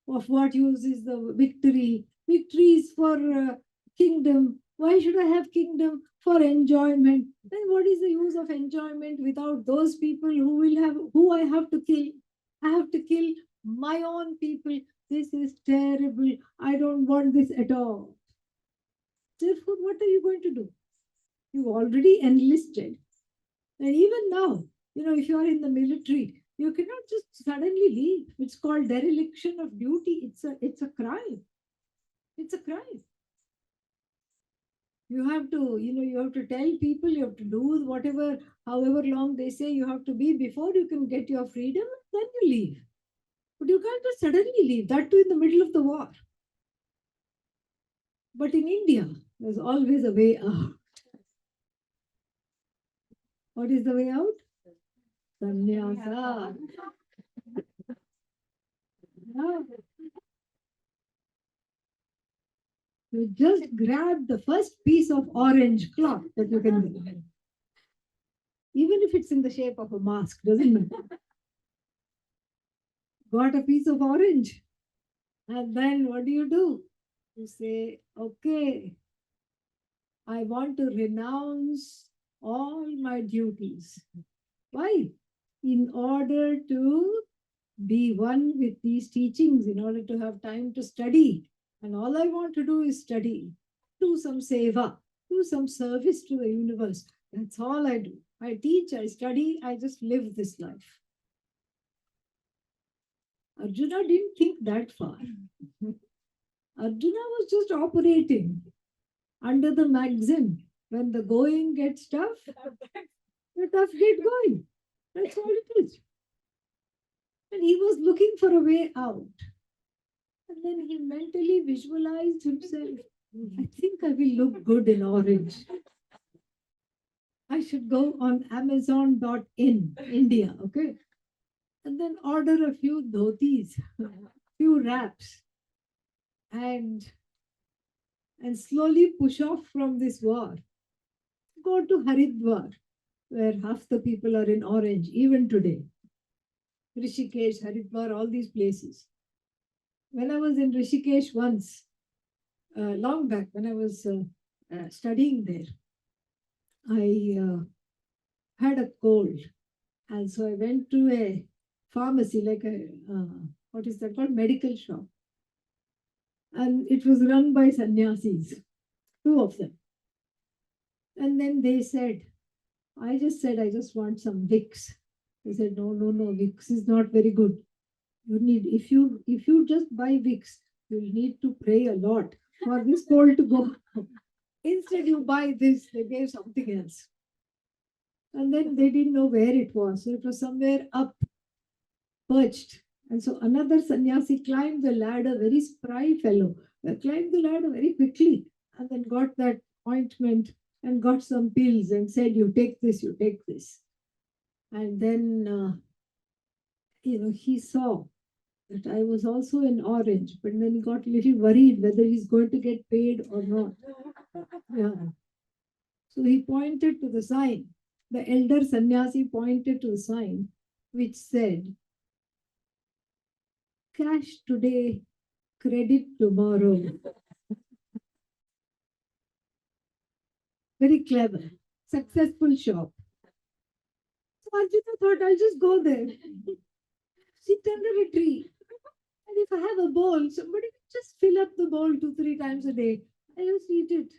Of what use is the victory? Victory is for kingdom. Why should I have kingdom? For enjoyment. Then what is the use of enjoyment without those people who I have to kill? I have to kill my own people. This is terrible. I don't want this at all. Therefore, what are you going to do? You already enlisted. And even now, if you are in the military, you cannot just suddenly leave. It's called dereliction of duty. It's a crime. It's a crime. You have to tell people, you have to do whatever, however long they say you have to be before you can get your freedom, then you leave. But you can't just suddenly leave, that too in the middle of the war. But in India, there's always a way out. What is the way out? Sannyasa. You just grab the first piece of orange cloth that you can get. Even if it's in the shape of a mask, doesn't matter. Got a piece of orange. And then what do? You say, okay, I want to renounce all my duties. Why? In order to be one with these teachings, in order to have time to study. And all I want to do is study, do some seva, do some service to the universe. That's all I do. I teach, I study, I just live this life. Arjuna didn't think that far. Arjuna was just operating under the maxim, when the going gets tough, the tough get going. That's all it is. And he was looking for a way out. And then he mentally visualized himself. I think I will look good in orange. I should go on Amazon.in, India, okay? And then order a few dhotis, few wraps, and slowly push off from this war. Go to Haridwar. where half the people are in orange, even today. Rishikesh, Haridwar, all these places. When I was in Rishikesh once, long back, when I was studying there, I had a cold. And so I went to a pharmacy, like a, what is that called? Medical shop. And it was run by sannyasis, two of them. And then they said, I just want some Vicks. They said, no, Vicks is not very good. You need, if you just buy Vicks, you'll need to pray a lot for this cold to go. Instead, you buy this, they gave something else. And then they didn't know where it was. So it was somewhere up, perched. And so another sannyasi climbed the ladder, very spry fellow, climbed the ladder very quickly and then got that ointment and got some pills and said, you take this, you take this. And then, he saw that I was also in orange, but then he got a little worried whether he's going to get paid or not. Yeah. So he pointed to the sign. The elder sannyasi pointed to the sign which said, cash today, credit tomorrow. Very clever, successful shop. So Arjuna thought, I'll just go there, sit under a tree. And if I have a bowl, somebody can just fill up the bowl 2-3 times a day. I just eat it.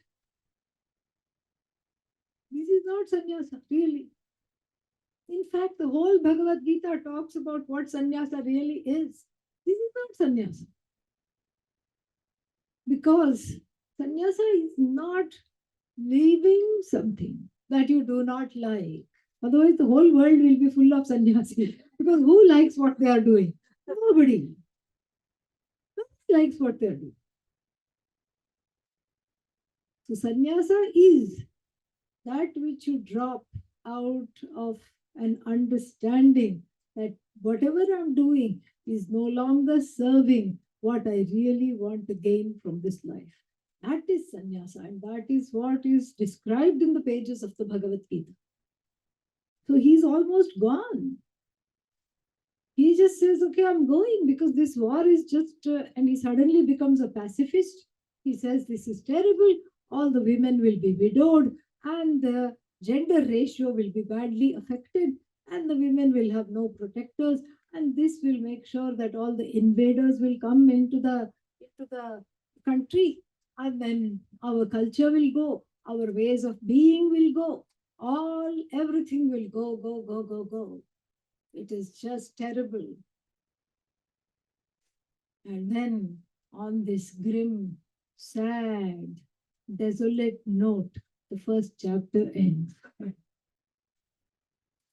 This is not sannyasa, really. In fact, the whole Bhagavad Gita talks about what sannyasa really is. This is not sannyasa. Because sannyasa is not leaving something that you do not like. Otherwise, the whole world will be full of sannyasis. Because who likes what they are doing? Nobody. Nobody likes what they are doing. So sannyasa is that which you drop out of an understanding that whatever I'm doing is no longer serving what I really want to gain from this life. That is sannyasa, and that is what is described in the pages of the Bhagavad Gita. So he's almost gone. He just says, okay, I'm going because this war is just, and he suddenly becomes a pacifist. He says, this is terrible. All the women will be widowed and the gender ratio will be badly affected and the women will have no protectors. And this will make sure that all the invaders will come into the country, and then our culture will go, our ways of being will go, everything will go. It is just terrible. And then on this grim, sad, desolate note, the first chapter ends.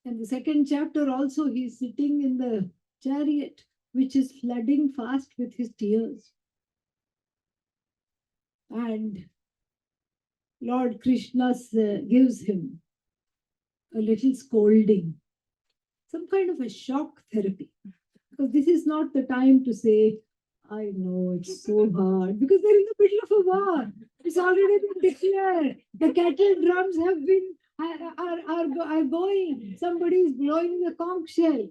And the second chapter also, he's sitting in the chariot, which is flooding fast with his tears. And Lord Krishna gives him a little scolding, some kind of a shock therapy. Because this is not the time to say, I know it's so hard, because they're in the middle of a war. It's already been declared. The kettle drums have been are going. Somebody is blowing the conch shell,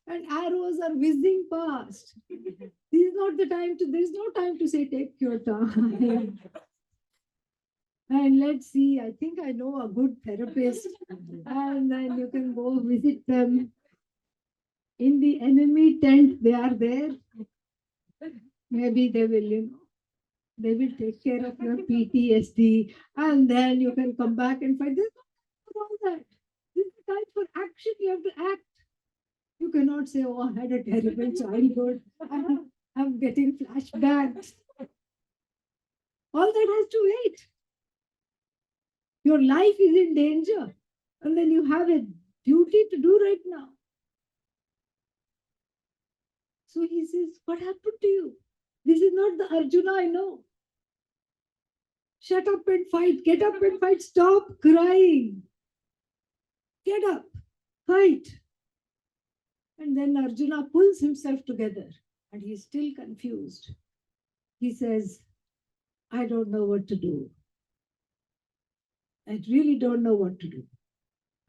and arrows are whizzing past. This is not the time to. There is no time to say take your time. And let's see. I think I know a good therapist, and then you can go visit them. In the enemy tent, they are there. Maybe they will, they will take care of your PTSD, and then you can come back and fight. This is not all that. This is the time for action. You have to act. You cannot say, "Oh, I had a terrible childhood. I'm getting flashbacks." All that has to wait. Your life is in danger, and then you have a duty to do right now. So he says, what happened to you? This is not the Arjuna I know. Shut up and fight. Get up and fight. Stop crying. Get up. Fight. And then Arjuna pulls himself together and he's still confused. He says, I don't know what to do. I really don't know what to do.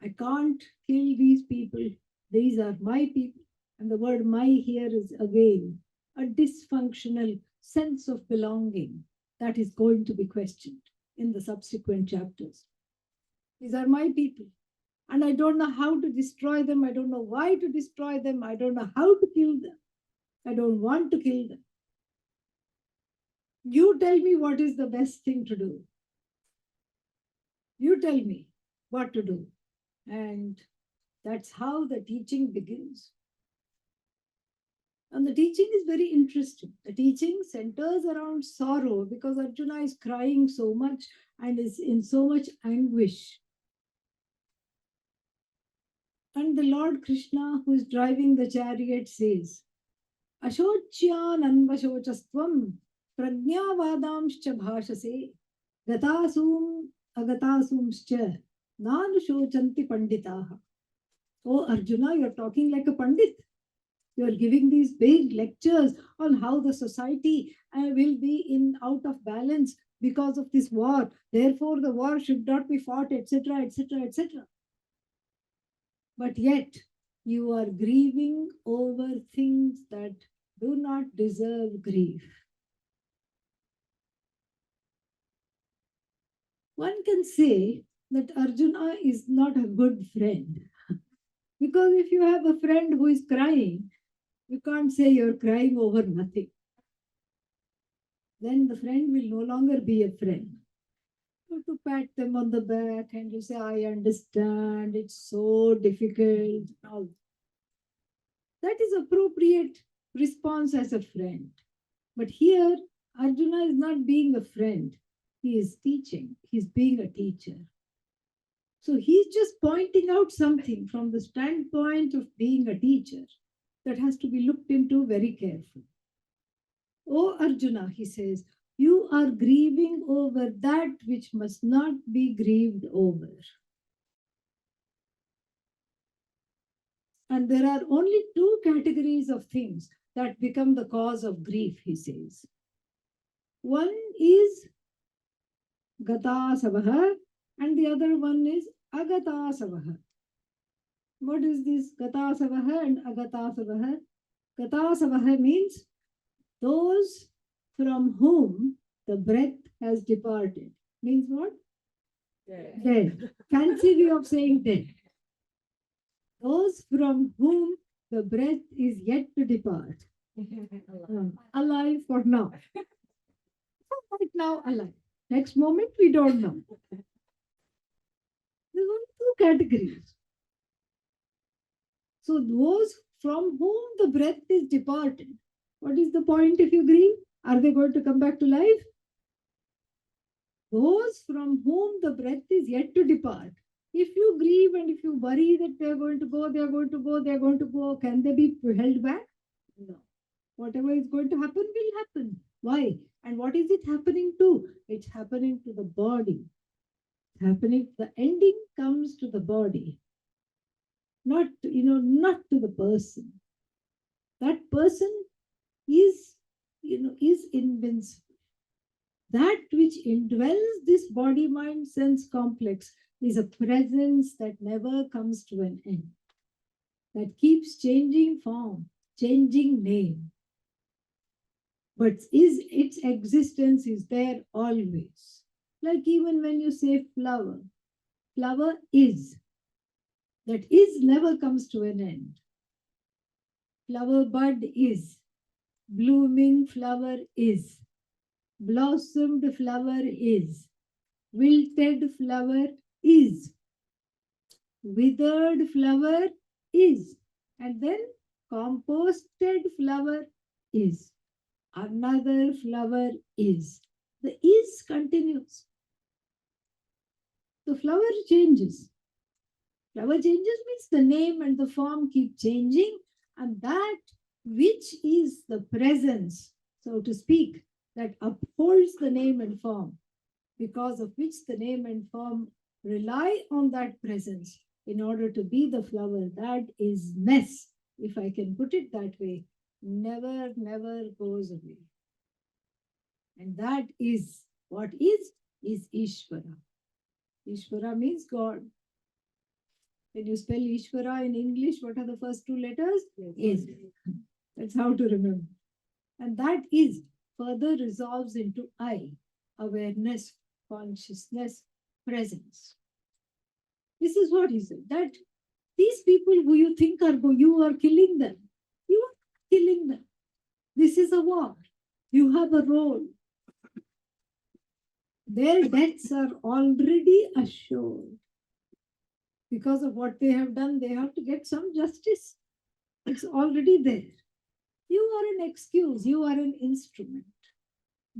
I can't kill these people. These are my people. And the word my here is again a dysfunctional sense of belonging that is going to be questioned in the subsequent chapters. These are my people. And I don't know how to destroy them. I don't know why to destroy them. I don't know how to kill them. I don't want to kill them. You tell me what is the best thing to do. You tell me what to do. And that's how the teaching begins. And the teaching is very interesting. The teaching centers around sorrow because Arjuna is crying so much and is in so much anguish. And the Lord Krishna, who is driving the chariot, says, Ashocyan anvashocastvam prajnavadamscha bhashase gatasum agatasumscha nanushocanti panditaha. Oh Arjuna, you're talking like a pandit. You're giving these big lectures on how the society will be out of balance because of this war. Therefore, the war should not be fought, etc., etc., etc. But yet, you are grieving over things that do not deserve grief. One can say that Arjuna is not a good friend. Because if you have a friend who is crying, you can't say you're crying over nothing. Then the friend will no longer be a friend. You have to pat them on the back and you say, I understand, it's so difficult. All that is appropriate response as a friend. But here, Arjuna is not being a friend. He is teaching. He's being a teacher. So he's just pointing out something from the standpoint of being a teacher that has to be looked into very carefully. Oh Arjuna, he says, you are grieving over that which must not be grieved over. And there are only two categories of things that become the cause of grief, he says. One is Gata Savaha and the other one is Agata Savaha. What is this Gata Savaha and Agata Savaha? Gata Savaha means those from whom the breath has departed. Means what? Dead. Fancy way of saying dead. Those from whom the breath is yet to depart. Alive for now. Right now, alive. Next moment, we don't know. There's only two categories. So those from whom the breath is departed. What is the point if you grieve? Are they going to come back to life? Those from whom the breath is yet to depart. If you grieve and if you worry that they are going to go, they are going to go, they are going to go, can they be held back? No. Whatever is going to happen will happen. Why? And what is it happening to? It's happening to the body. It's happening, the ending comes to the body. Not to the person. That person is invincible. That which indwells this body, mind, sense complex is a presence that never comes to an end. That keeps changing form, changing name. But its existence is there always. Like even when you say flower, flower is. That is never comes to an end. Flower bud is. Blooming flower is. Blossomed flower is. Wilted flower is. Withered flower is. And then composted flower is. Another flower is. The is continues. The flower changes. Flower changes means the name and the form keep changing, and that which is the presence, so to speak, that upholds the name and form, because of which the name and form rely on that presence in order to be the flower, that is ness, if I can put it that way, never goes away. And that is what is Ishvara. Ishvara means God. When you spell Ishvara in English, what are the first two letters? Is. That's how to remember. And that is further resolves into I, awareness, consciousness, presence. This is what he said, that these people who you think are you are killing them. You are killing them. This is a war. You have a role. Their deaths are already assured. Because of what they have done, they have to get some justice. It's already there. You are an excuse. You are an instrument.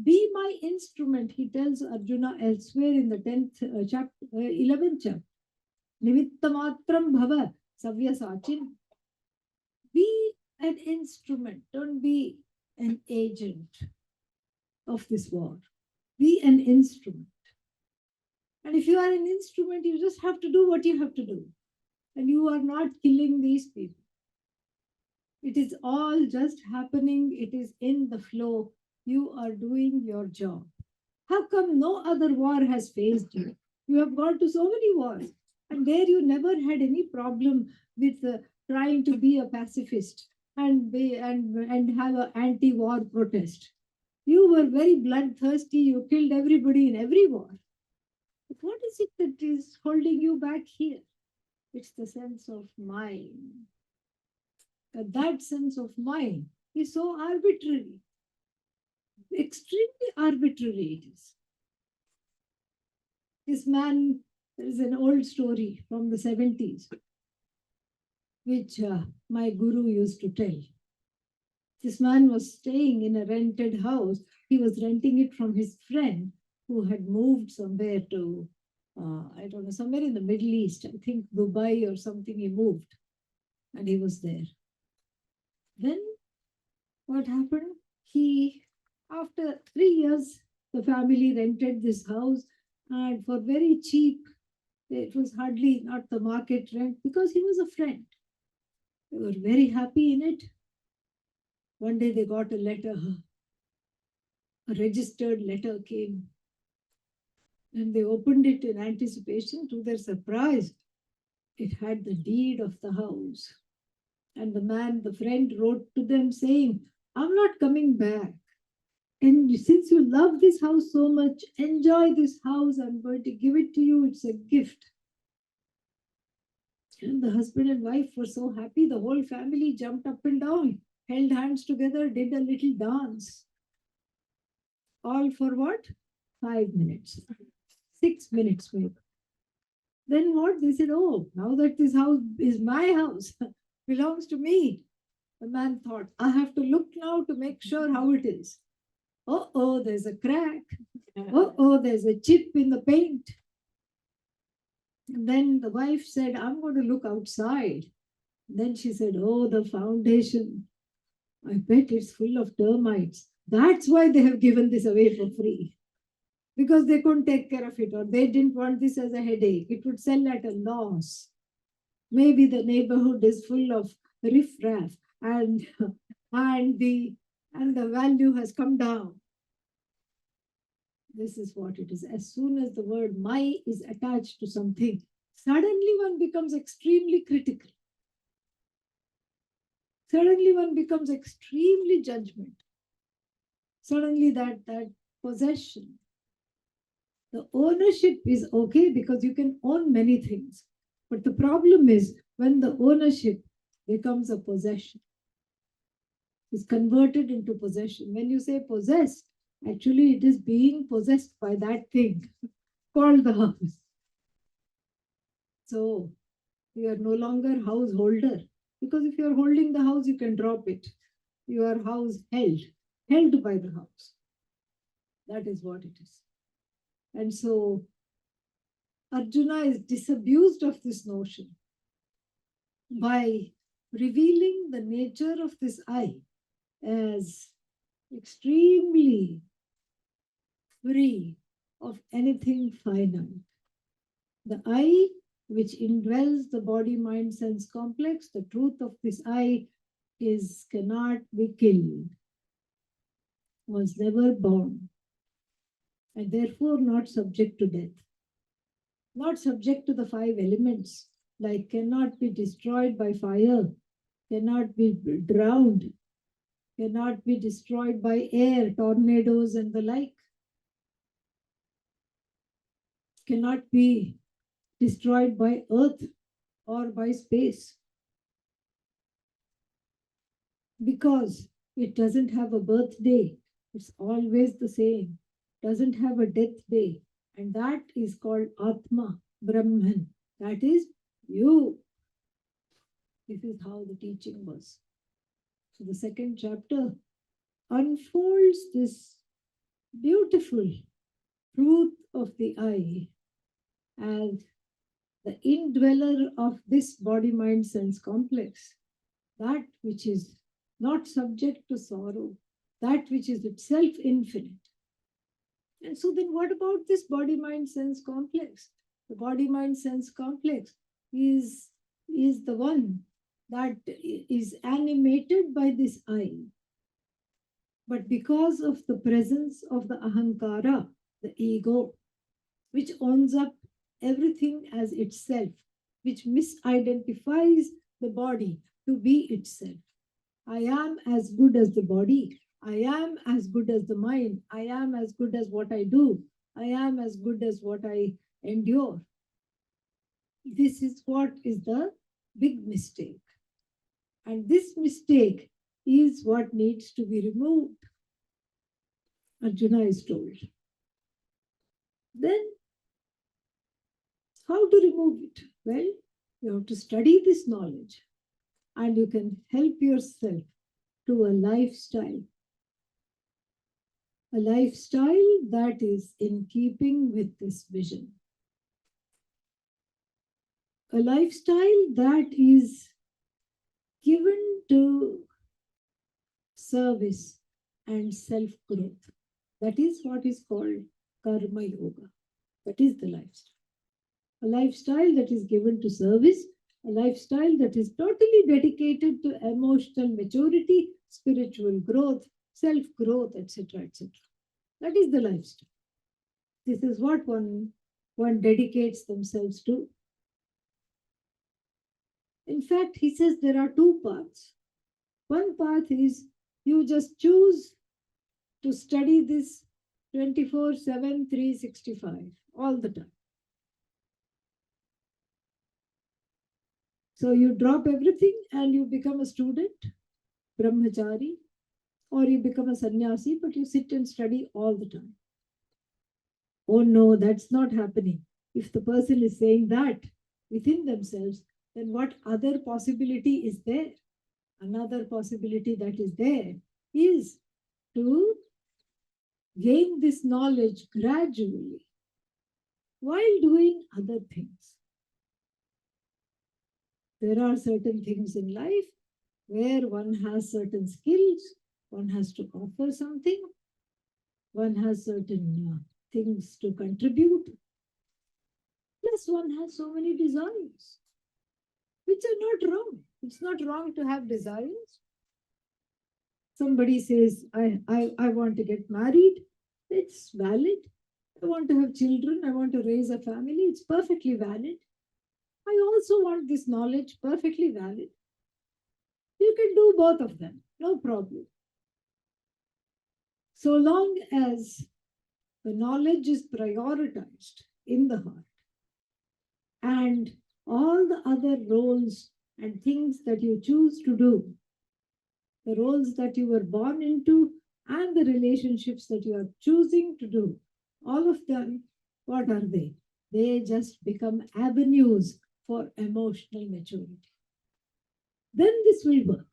Be my instrument, he tells Arjuna elsewhere in the 10th chapter, 11th chapter. Nimittamatram bhava savyasachin. Be an instrument. Don't be an agent of this war. Be an instrument. And if you are an instrument, you just have to do what you have to do. And you are not killing these people. It is all just happening. It is in the flow. You are doing your job. How come no other war has faced you? You have gone to so many wars. And there you never had any problem with trying to be a pacifist and have an anti-war protest. You were very bloodthirsty. You killed everybody in every war. But what is it that is holding you back here? It's the sense of mind. That sense of mind is so arbitrary. Extremely arbitrary it is. This man, there is an old story from the 70s, which my guru used to tell. This man was staying in a rented house. He was renting it from his friend who had moved somewhere to, I don't know, somewhere in the Middle East. I think Dubai or something he moved. And he was there. Then what happened? After 3 years, the family rented this house, and for very cheap, it was hardly not the market rent, because he was a friend. They were very happy in it. One day they got a letter, a registered letter came, and they opened it in anticipation. To their surprise, it had the deed of the house. And the friend wrote to them saying, I'm not coming back. And since you love this house so much, enjoy this house. I'm going to give it to you. It's a gift. And the husband and wife were so happy. The whole family jumped up and down, held hands together, did a little dance. All for what? 5 minutes. 6 minutes maybe. Then what? They said, oh, now that this house is my house, belongs to me. The man thought, I have to look now to make sure how it is. Oh, there's a crack. Oh, there's a chip in the paint. And then the wife said, I'm going to look outside. Then she said, oh, the foundation. I bet it's full of termites. That's why they have given this away for free. Because they couldn't take care of it, or they didn't want this as a headache. It would sell at a loss. Maybe the neighborhood is full of riffraff and the value has come down. This is what it is. As soon as the word my is attached to something, suddenly one becomes extremely critical. Suddenly one becomes extremely judgmental. Suddenly that possession. The ownership is okay because you can own many things. But the problem is when the ownership becomes a possession. Is converted into possession. When you say possessed, actually it is being possessed by that thing called the house. So you are no longer householder, because if you are holding the house, you can drop it. You are house held by the house. That is what it is. And so Arjuna is disabused of this notion by revealing the nature of this I as extremely free of anything finite. The I, which indwells the body, mind, sense complex, the truth of this I cannot be killed, was never born, and therefore not subject to death, not subject to the 5 elements, like cannot be destroyed by fire, cannot be drowned, cannot be destroyed by air, tornadoes and the like, cannot be destroyed by earth or by space, because it doesn't have a birthday. It's always the same. Doesn't have a death day. And that is called Atma, Brahman. That is you. This is how the teaching was. So the second chapter unfolds this beautiful truth of the I as the indweller of this body, mind, sense complex, that which is not subject to sorrow, that which is itself infinite. And so then what about this body, mind, sense complex? The body, mind, sense complex is the one that is animated by this I. But because of the presence of the ahankara, the ego, which owns up everything as itself, which misidentifies the body to be itself. I am as good as the body. I am as good as the mind. I am as good as what I do. I am as good as what I endure. This is what is the big mistake. And this mistake is what needs to be removed. Arjuna is told. Then, how to remove it? Well, you have to study this knowledge, and you can help yourself to a lifestyle that is in keeping with this vision, a lifestyle that is given to service and self-growth. That is what is called karma yoga. That is the lifestyle. A lifestyle that is given to service, a lifestyle that is totally dedicated to emotional maturity, spiritual growth, self-growth, etc., etc. That is the lifestyle. This is what one dedicates themselves to. In fact, he says there are two paths. One path is you just choose to study this 24/7, 365, all the time. So you drop everything and you become a student, brahmachari, or you become a sannyasi, but you sit and study all the time. Oh no, that's not happening. If the person is saying that within themselves, then what other possibility is there? Another possibility that is there is to gain this knowledge gradually while doing other things. There are certain things in life where one has certain skills, one has to offer something, one has certain things to contribute. Plus, one has so many desires, which are not wrong. It's not wrong to have desires. Somebody says, I want to get married. It's valid. I want to have children. I want to raise a family. It's perfectly valid. I also want this knowledge, perfectly valid. You can do both of them, no problem. So long as the knowledge is prioritized in the heart, and all the other roles and things that you choose to do, the roles that you were born into and the relationships that you are choosing to do, all of them, what are they? They just become avenues for emotional maturity. Then this will work.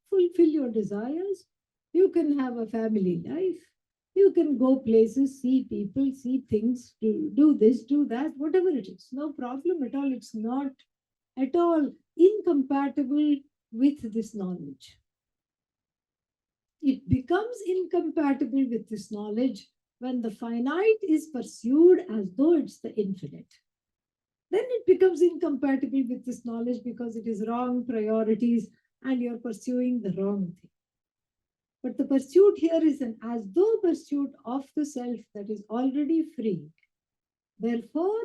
Fulfill your desires. You can have a family life. You can go places, see people, see things, do this, do that, whatever it is. No problem at all. It's not at all incompatible with this knowledge. It becomes incompatible with this knowledge when the finite is pursued as though it's the infinite. Then it becomes incompatible with this knowledge because it is wrong priorities and you're pursuing the wrong thing. But the pursuit here is an as though pursuit of the self that is already free. Therefore,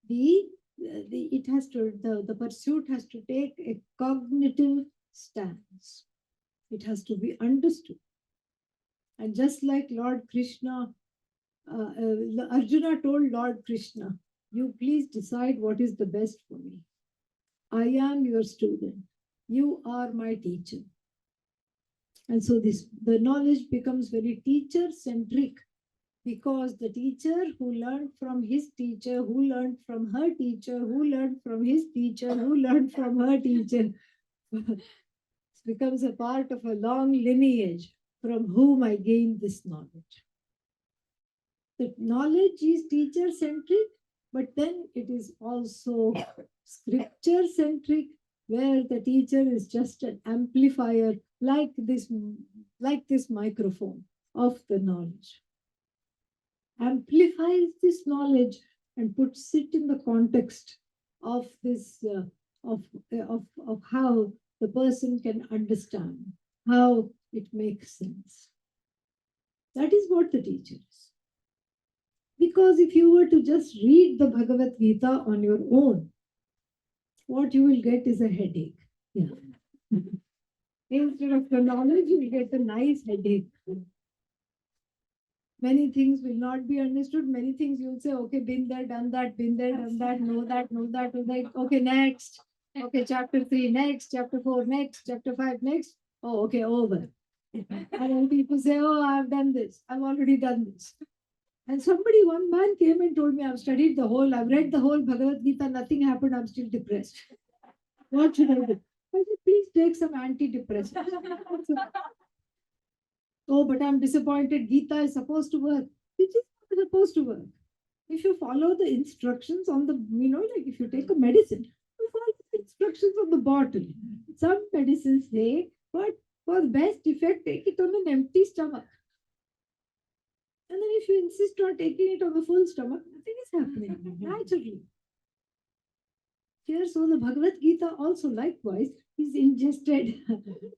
the the pursuit has to take a cognitive stance. It has to be understood. And just like Lord Krishna, Arjuna told Lord Krishna, you please decide what is the best for me. I am your student. You are my teacher. And so the knowledge becomes very teacher-centric, because the teacher who learned from his teacher, who learned from her teacher, who learned from his teacher, who learned from her teacher, becomes a part of a long lineage from whom I gained this knowledge. The knowledge is teacher-centric, but then it is also scripture-centric, where the teacher is just an amplifier, like this microphone of the knowledge. Amplifies this knowledge and puts it in the context of this of how the person can understand, how it makes sense. That is what the teacher is. Because if you were to just read the Bhagavad Gita on your own, what you will get is a headache. Yeah. Instead of the knowledge, you will get a nice headache. Many things will not be understood. Many things you'll say, okay, been there, done that, know that. Okay, next. Okay, chapter 3, next. Chapter 4, next. Chapter 5, next. Oh, okay, over. And then people say, oh, I've done this. I've already done this. And one man came and told me, I've read the whole Bhagavad Gita, nothing happened, I'm still depressed. What should I do? I said, please take some antidepressants. Oh, but I'm disappointed. Gita is supposed to work. It is not supposed to work. If you follow the instructions on the, like if you take a medicine, you follow the instructions on the bottle. Some medicines say, but for the best effect, take it on an empty stomach. And then if you insist on taking it on the full stomach, nothing is happening naturally. Here, so the Bhagavad Gita also likewise is ingested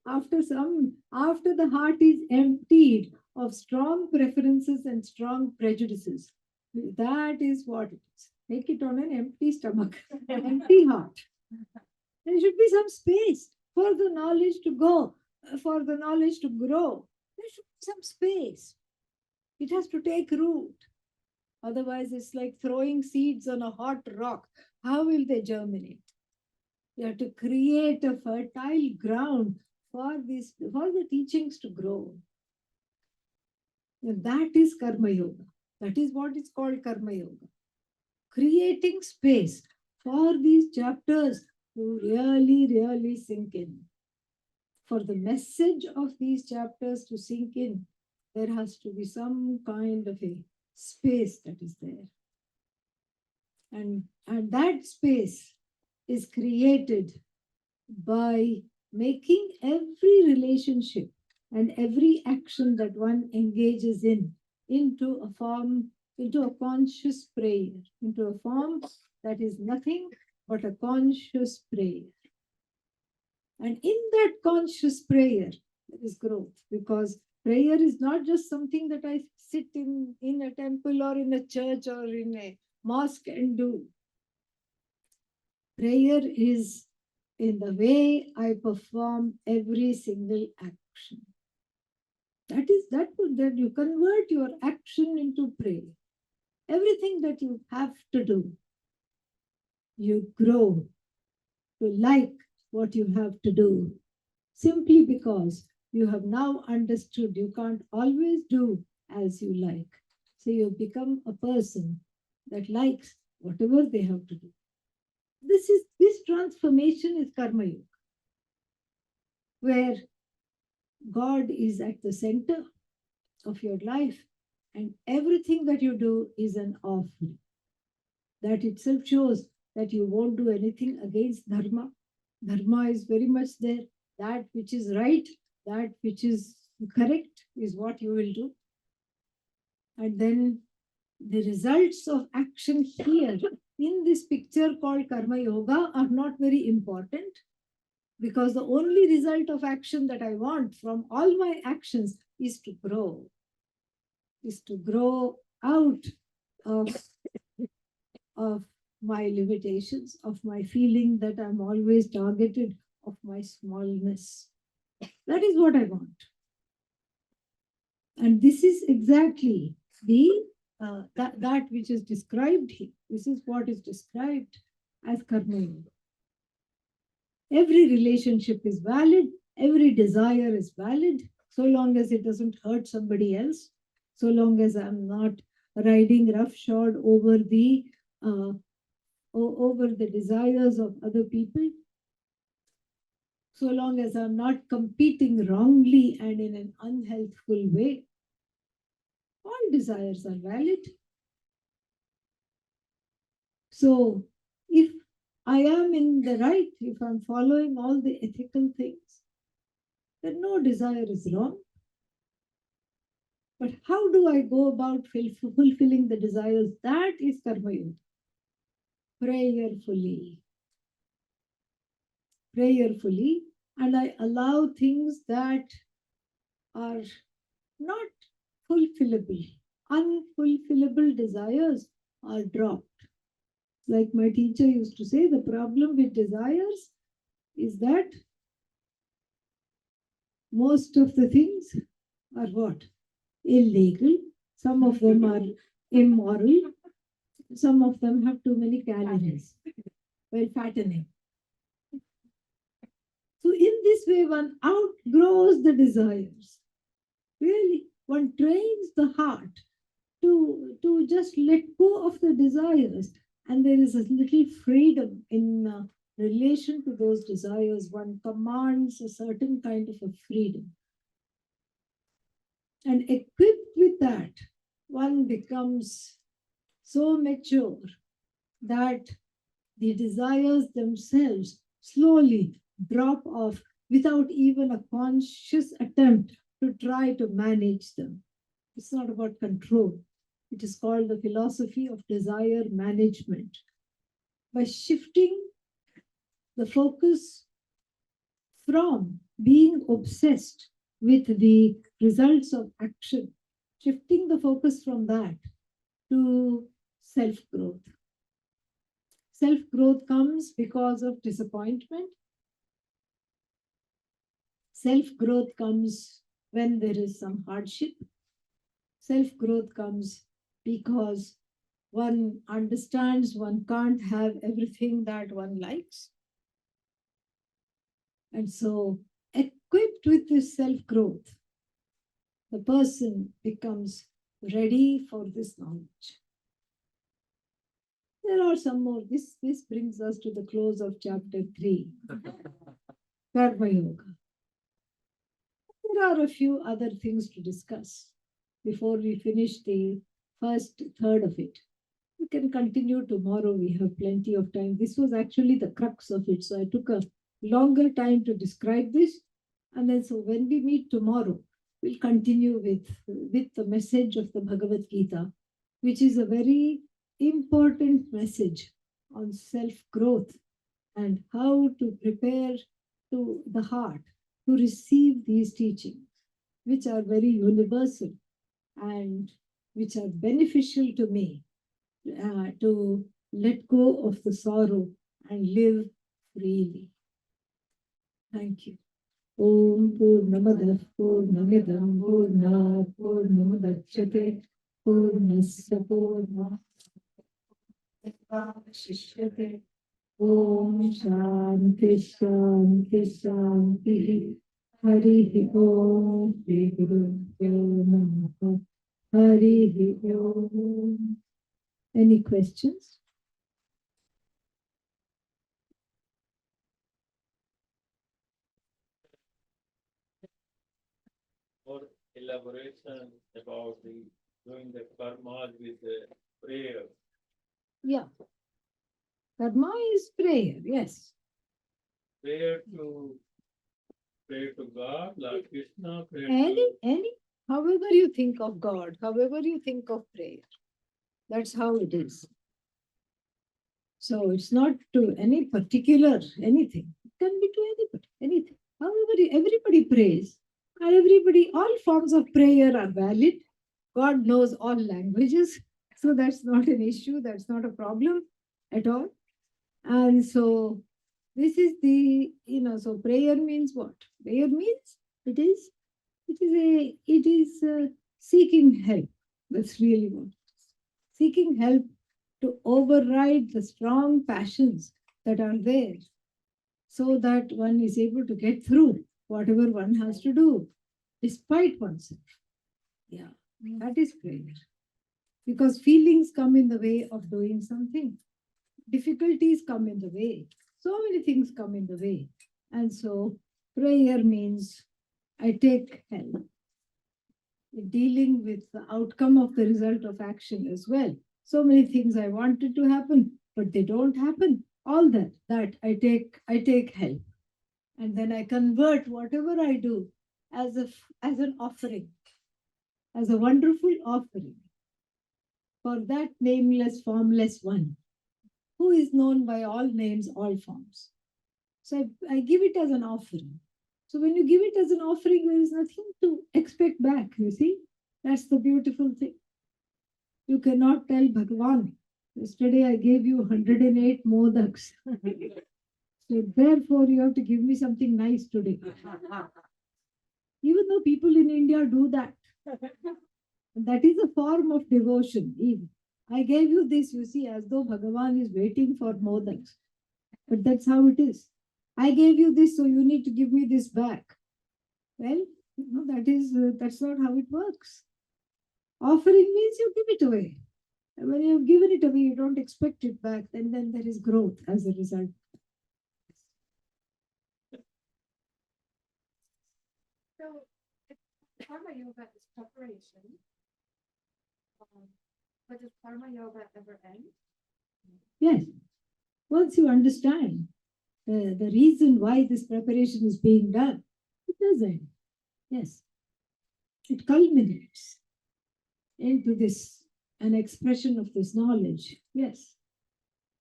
after the heart is emptied of strong preferences and strong prejudices. That is what it is. Take it on an empty stomach, an empty heart. There should be some space for the knowledge to go, for the knowledge to grow. There should be some space. It has to take root. Otherwise, it's like throwing seeds on a hot rock. How will they germinate? You have to create a fertile ground for the teachings to grow. And that is Karma Yoga. That is what is called Karma Yoga. Creating space for these chapters to really, really sink in. For the message of these chapters to sink in, there has to be some kind of a space that is there. And that space is created by making every relationship and every action that one engages in into a conscious prayer, into a form that is nothing but a conscious prayer. And in that conscious prayer, there is growth, because prayer is not just something that I sit in a temple or in a church or in a mosque and do. Prayer is in the way I perform every single action. That you convert your action into prayer. Everything that you have to do, you grow to like what you have to do, simply because you have now understood you can't always do as you like. So you become a person that likes whatever they have to do. This transformation is Karma Yoga, where God is at the center of your life and everything that you do is an offering. That itself shows that you won't do anything against Dharma. Dharma is very much there. That which is right, that which is correct is what you will do. And then the results of action here in this picture called Karma Yoga are not very important, because the only result of action that I want from all my actions is to grow out of my limitations, of my feeling that I'm always targeted, of my smallness. That is what I want. And this is exactly the that which is described here. This is what is described as karma yoga. Every relationship is valid, every desire is valid, so long as it doesn't hurt somebody else, so long as I'm not riding roughshod over over the desires of other people, so long as I'm not competing wrongly and in an unhealthful way. All desires are valid. So, if I am in the right, if I'm following all the ethical things, then no desire is wrong. But how do I go about fulfilling the desires? That is karma yoga. Prayerfully. Prayerfully. And I allow things that are not fulfillable. Unfulfillable desires are dropped. Like my teacher used to say, the problem with desires is that most of the things are what? Illegal. Some of them are immoral. Some of them have too many calories. Well, fattening. So in this way, one outgrows the desires. Really, one trains the heart to just let go of the desires. And there is a little freedom in relation to those desires. One commands a certain kind of a freedom. And equipped with that, one becomes so mature that the desires themselves slowly drop off without even a conscious attempt to try to manage them. It's not about control. It is called the philosophy of desire management. By shifting the focus from being obsessed with the results of action, shifting the focus from that to self-growth. Self-growth comes because of disappointment. Self-growth comes when there is some hardship. Self-growth comes because one understands one can't have everything that one likes. And so, equipped with this self-growth, the person becomes ready for this knowledge. There are some more. This brings us to the close of chapter 3, Karma Yoga. There are a few other things to discuss before we finish the first third of it. We can continue tomorrow. We have plenty of time. This was actually the crux of it. So I took a longer time to describe this. And then so when we meet tomorrow, we'll continue with the message of the Bhagavad Gita, which is a very important message on self-growth and how to prepare to the heart to receive these teachings, which are very universal and which are beneficial to me, to let go of the sorrow and live freely. Thank you. Om Purnamada Purnamidam Purnat Purnamudachyate Purnasya Purnashishyate. Om Shanti Shanti Shanti. Hari Om Shri Guru Namaha. Hari Om. Any questions? More elaboration about doing the karma with the prayer. Yeah. Karma is prayer, yes. Prayer to God, Lord Krishna, prayer Any, however you think of God, however you think of prayer, that's how it is. So it's not to any particular anything. It can be to anybody, anything. However, everybody prays, and everybody, all forms of prayer are valid. God knows all languages, so that's not an issue. That's not a problem. at all. And so this is the, so prayer means what? Prayer means it is seeking help. That's really what it is. Seeking help to override the strong passions that are there so that one is able to get through whatever one has to do despite oneself. Yeah, that is prayer. Because feelings come in the way of doing something. Difficulties come in the way. So many things come in the way. And so prayer means I take help. Dealing with the outcome of the result of action as well. So many things I wanted to happen, but they don't happen. All that I take help. And then I convert whatever I do as an offering, as a wonderful offering for that nameless, formless one who is known by all names, all forms. So I give it as an offering. So when you give it as an offering, there is nothing to expect back, you see. That's the beautiful thing. You cannot tell Bhagavan, yesterday I gave you 108 modaks. So therefore you have to give me something nice today. Even though people in India do that. That is a form of devotion. Even. I gave you this, you see, as though Bhagavan is waiting for modaks. But that's how it is. I gave you this, so you need to give me this back. Well, that's not how it works. Offering means you give it away. And when you've given it away, you don't expect it back. And then there is growth as a result. So, if karma yoga is preparation, but does karma yoga ever end? Yes. Once you understand the reason why this preparation is being done, it does end. Yes. It culminates into this, an expression of this knowledge. Yes.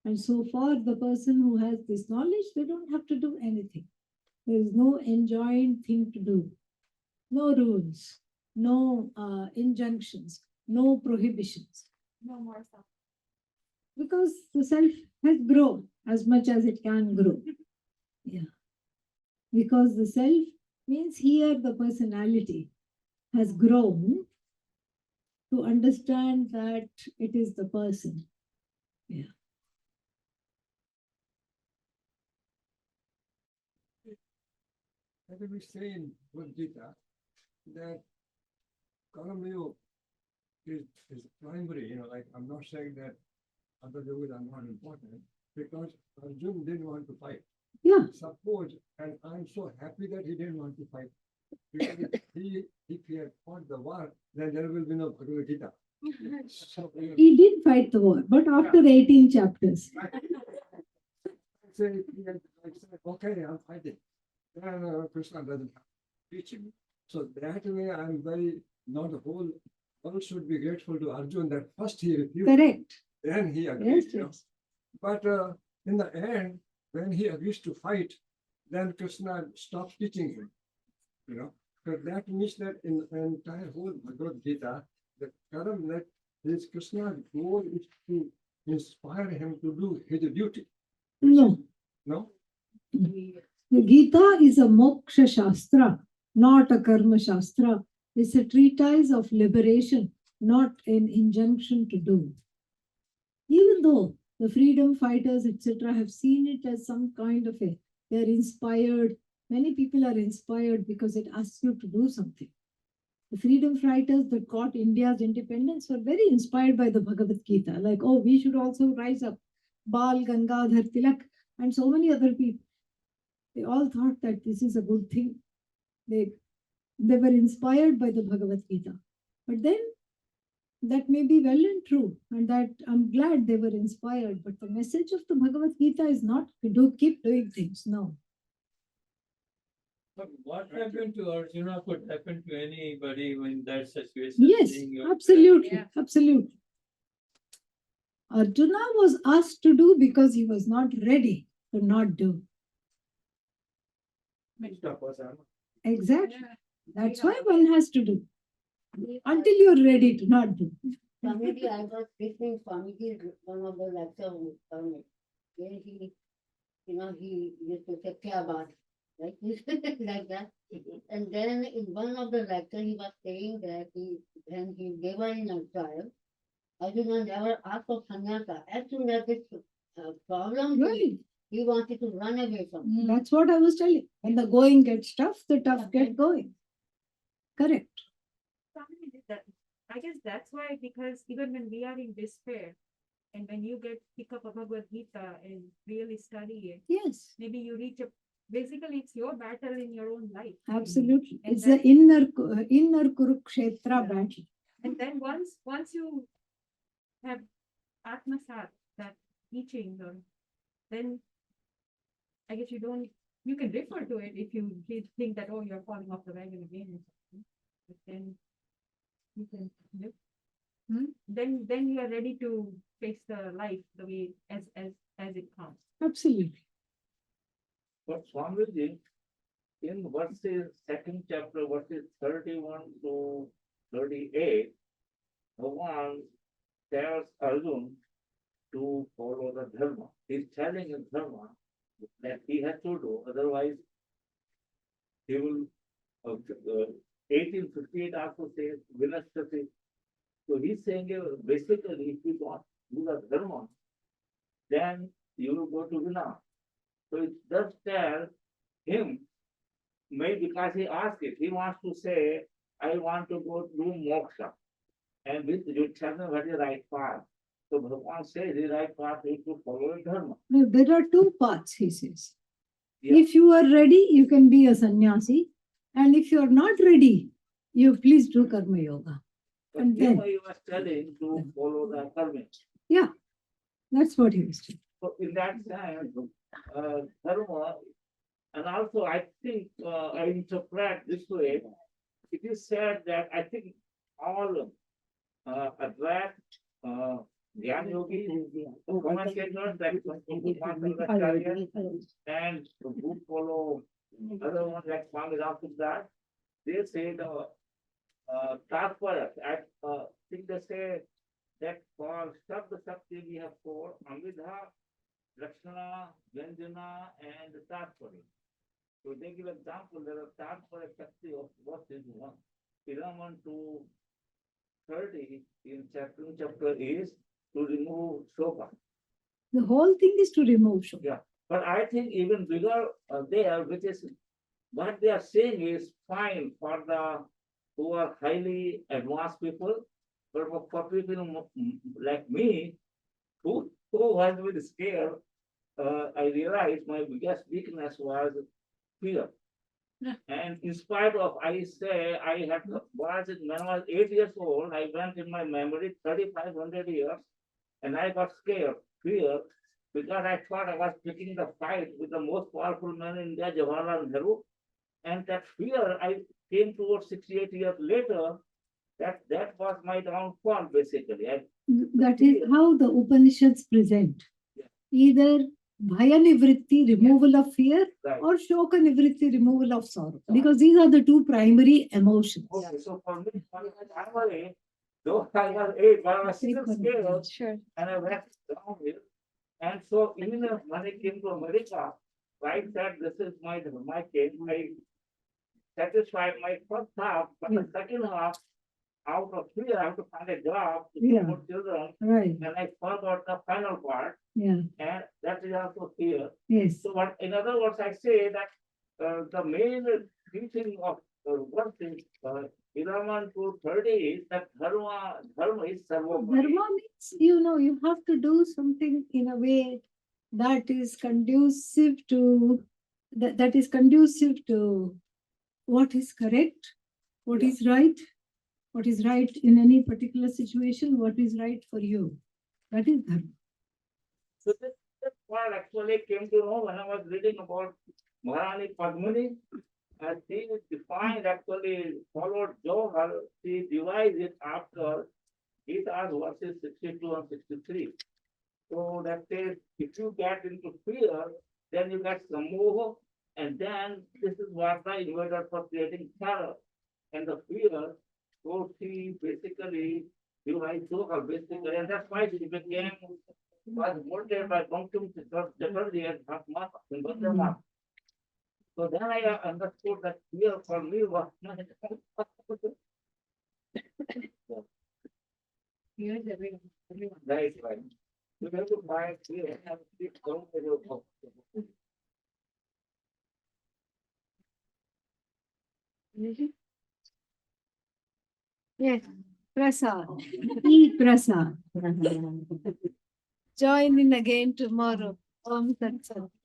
And so far, the person who has this knowledge, they don't have to do anything. There is no enjoined thing to do. No rules, no injunctions, no prohibitions. No more self. Because the self has grown as much as it can grow. Yeah. Because the self means here the personality has grown to understand that it is the person. Yeah. As we say in Bhagavad Gita, that karma yoga is primary, like I'm not saying that other yogas are not important, because Arjuna didn't want to fight. Yeah. Suppose, and I'm so happy that he didn't want to fight. Because if he had fought the war, then there will be no Bhagavad Gita. So, He did fight the war, but after 18 chapters. say, he had said, okay, I'm fighting. Then Krishna doesn't have teaching. So that way, I'm very, not the whole world should be grateful to Arjuna that first he refused. Correct. Then he agreed. Yes, yes. But in the end, when he agrees to fight, then Krishna stops teaching him. Because that means that in the entire whole Bhagavad Gita, the Karam that his Krishna's goal is to inspire him to do his duty. No. No? The Gita is a moksha shastra, not a karma shastra. It's a treatise of liberation, not an injunction to do. Even though the freedom fighters, etc., have seen it as some kind of they're inspired. Many people are inspired because it asks you to do something. The freedom fighters that got India's independence were very inspired by the Bhagavad Gita. Like, oh, we should also rise up. Bal, Gangadhar Tilak, and so many other people. They all thought that this is a good thing. They were inspired by the Bhagavad Gita. But then that may be well and true, and that I'm glad they were inspired. But the message of the Bhagavad Gita is not to keep doing things. No. But what happened to Arjuna could happen to anybody in that situation. Yes, absolutely, absolutely. Arjuna was asked to do because he was not ready to not do. Exactly. That's why one has to do. Until you're ready to not do. Swamiji, I was listening Swamiji, one of the lecture where he, he used to say, "Kya baat," like this, like that. And then in one of the lecture, he was saying that when they were in exile, Arjuna never asked for sannyasa. As soon as this problem, Right. he wanted to run away from it. That's what I was telling. When the going gets tough, the tough get going. Correct. Somebody did that. I guess that's why, because even when we are in despair, and when you pick up a Bhagavad Gita and really study it, Yes, maybe you reach a, basically it's your battle in your own life. absolutely. And It's the inner Kurukshetra battle. And then once you have atmasat, that teaching, then I guess you can refer to it if you think that, oh, you're falling off the wagon again or something. But then you can live. Then you are ready to face the life the way as it comes. Absolutely. But Swamiji, in verses, second chapter, verses 31 to 38, Bhagavan tells Arjuna to follow the dharma. He's telling him dharma that he has to do, otherwise he will, 1858 also says, Vinashtati. So he's saying, basically, if you don't do the dharma, then you will go to Vina. So it does tell him, maybe because he asked it, he wants to say, I want to go do moksha. And with you tell me what is the right path. So Bhagavan says the right path is to follow dharma. No, there are two paths, he says. Yeah. If you are ready, you can be a sannyasi. And if you are not ready, you please do karma yoga. But And here then- he was telling to follow the karma. Yeah, that's what he was doing. So in that sense, dharma, and also I think I interpret this way. It is said that I think all Advaita, Jnana Yogi, commentators like Svatmavidyanandaji and who follow other ones like Swami Ramdas, they say the Tatpara, I think they say that for Shabda Shakti we have four, Amridha, Lakshana, Vyanjana, and Tatpara. So they give example, there are Tatpara Shakti of what is one. 11 to 30 in chapter is to remove Shobha. The whole thing is to remove Shobha. Yeah, but I think even bigger there, which is what they are saying is fine for the who are highly advanced people, but for people like me, who has been scared, I realized my biggest weakness was fear. And in spite of, I say, I had was when I was 8 years old, I went in my memory 3,500 years, and I got scared, fear, because I thought I was picking the fight with the most powerful man in India, Jawaharlal Nehru, and that fear I came towards 68 years later. That was my downfall, basically. That is how the Upanishads present. Yeah. Either Bhaya Nivritti, removal of fear, Right. or Shoka Nivritti, removal of sorrow. Because these are the two primary emotions. Okay, so for me, I was 8, though I was 8, but I was still scared, Sure. and I went down here. And so even when I came to America, I said, this is my case, I satisfied my first half, but the second half, out of fear, I have to find a job to Yeah. support children, Right. and I forgot the final part, Yeah. and that is also fear. Yes. So what, in other words, I say that the main teaching of what is 11 to 30 is that dharma is sarvopari. Dharma means, you have to do something in a way that is conducive to that is conducive to what is correct, what Yeah. is right in any particular situation, what is right for you. That is dharma. So this part actually came to know when I was reading about Maharani Padmini. And she defined actually followed Johar, she devised it after Gita's verses 62 and 63. So that says if you get into fear, then you get samoha, and then this is what the invader for creating terror. And the fear, so she basically You I took a basically, and that's why it became was molded by Bangtum Chaturthi and Bhagavad in Bhadrama. So then I understood that here for me was not. Here's everyone. Right, right. You have to find here and keep going with your book. Yes, Prasad. Eat Prasad. Join in again tomorrow. Om Tat Sat.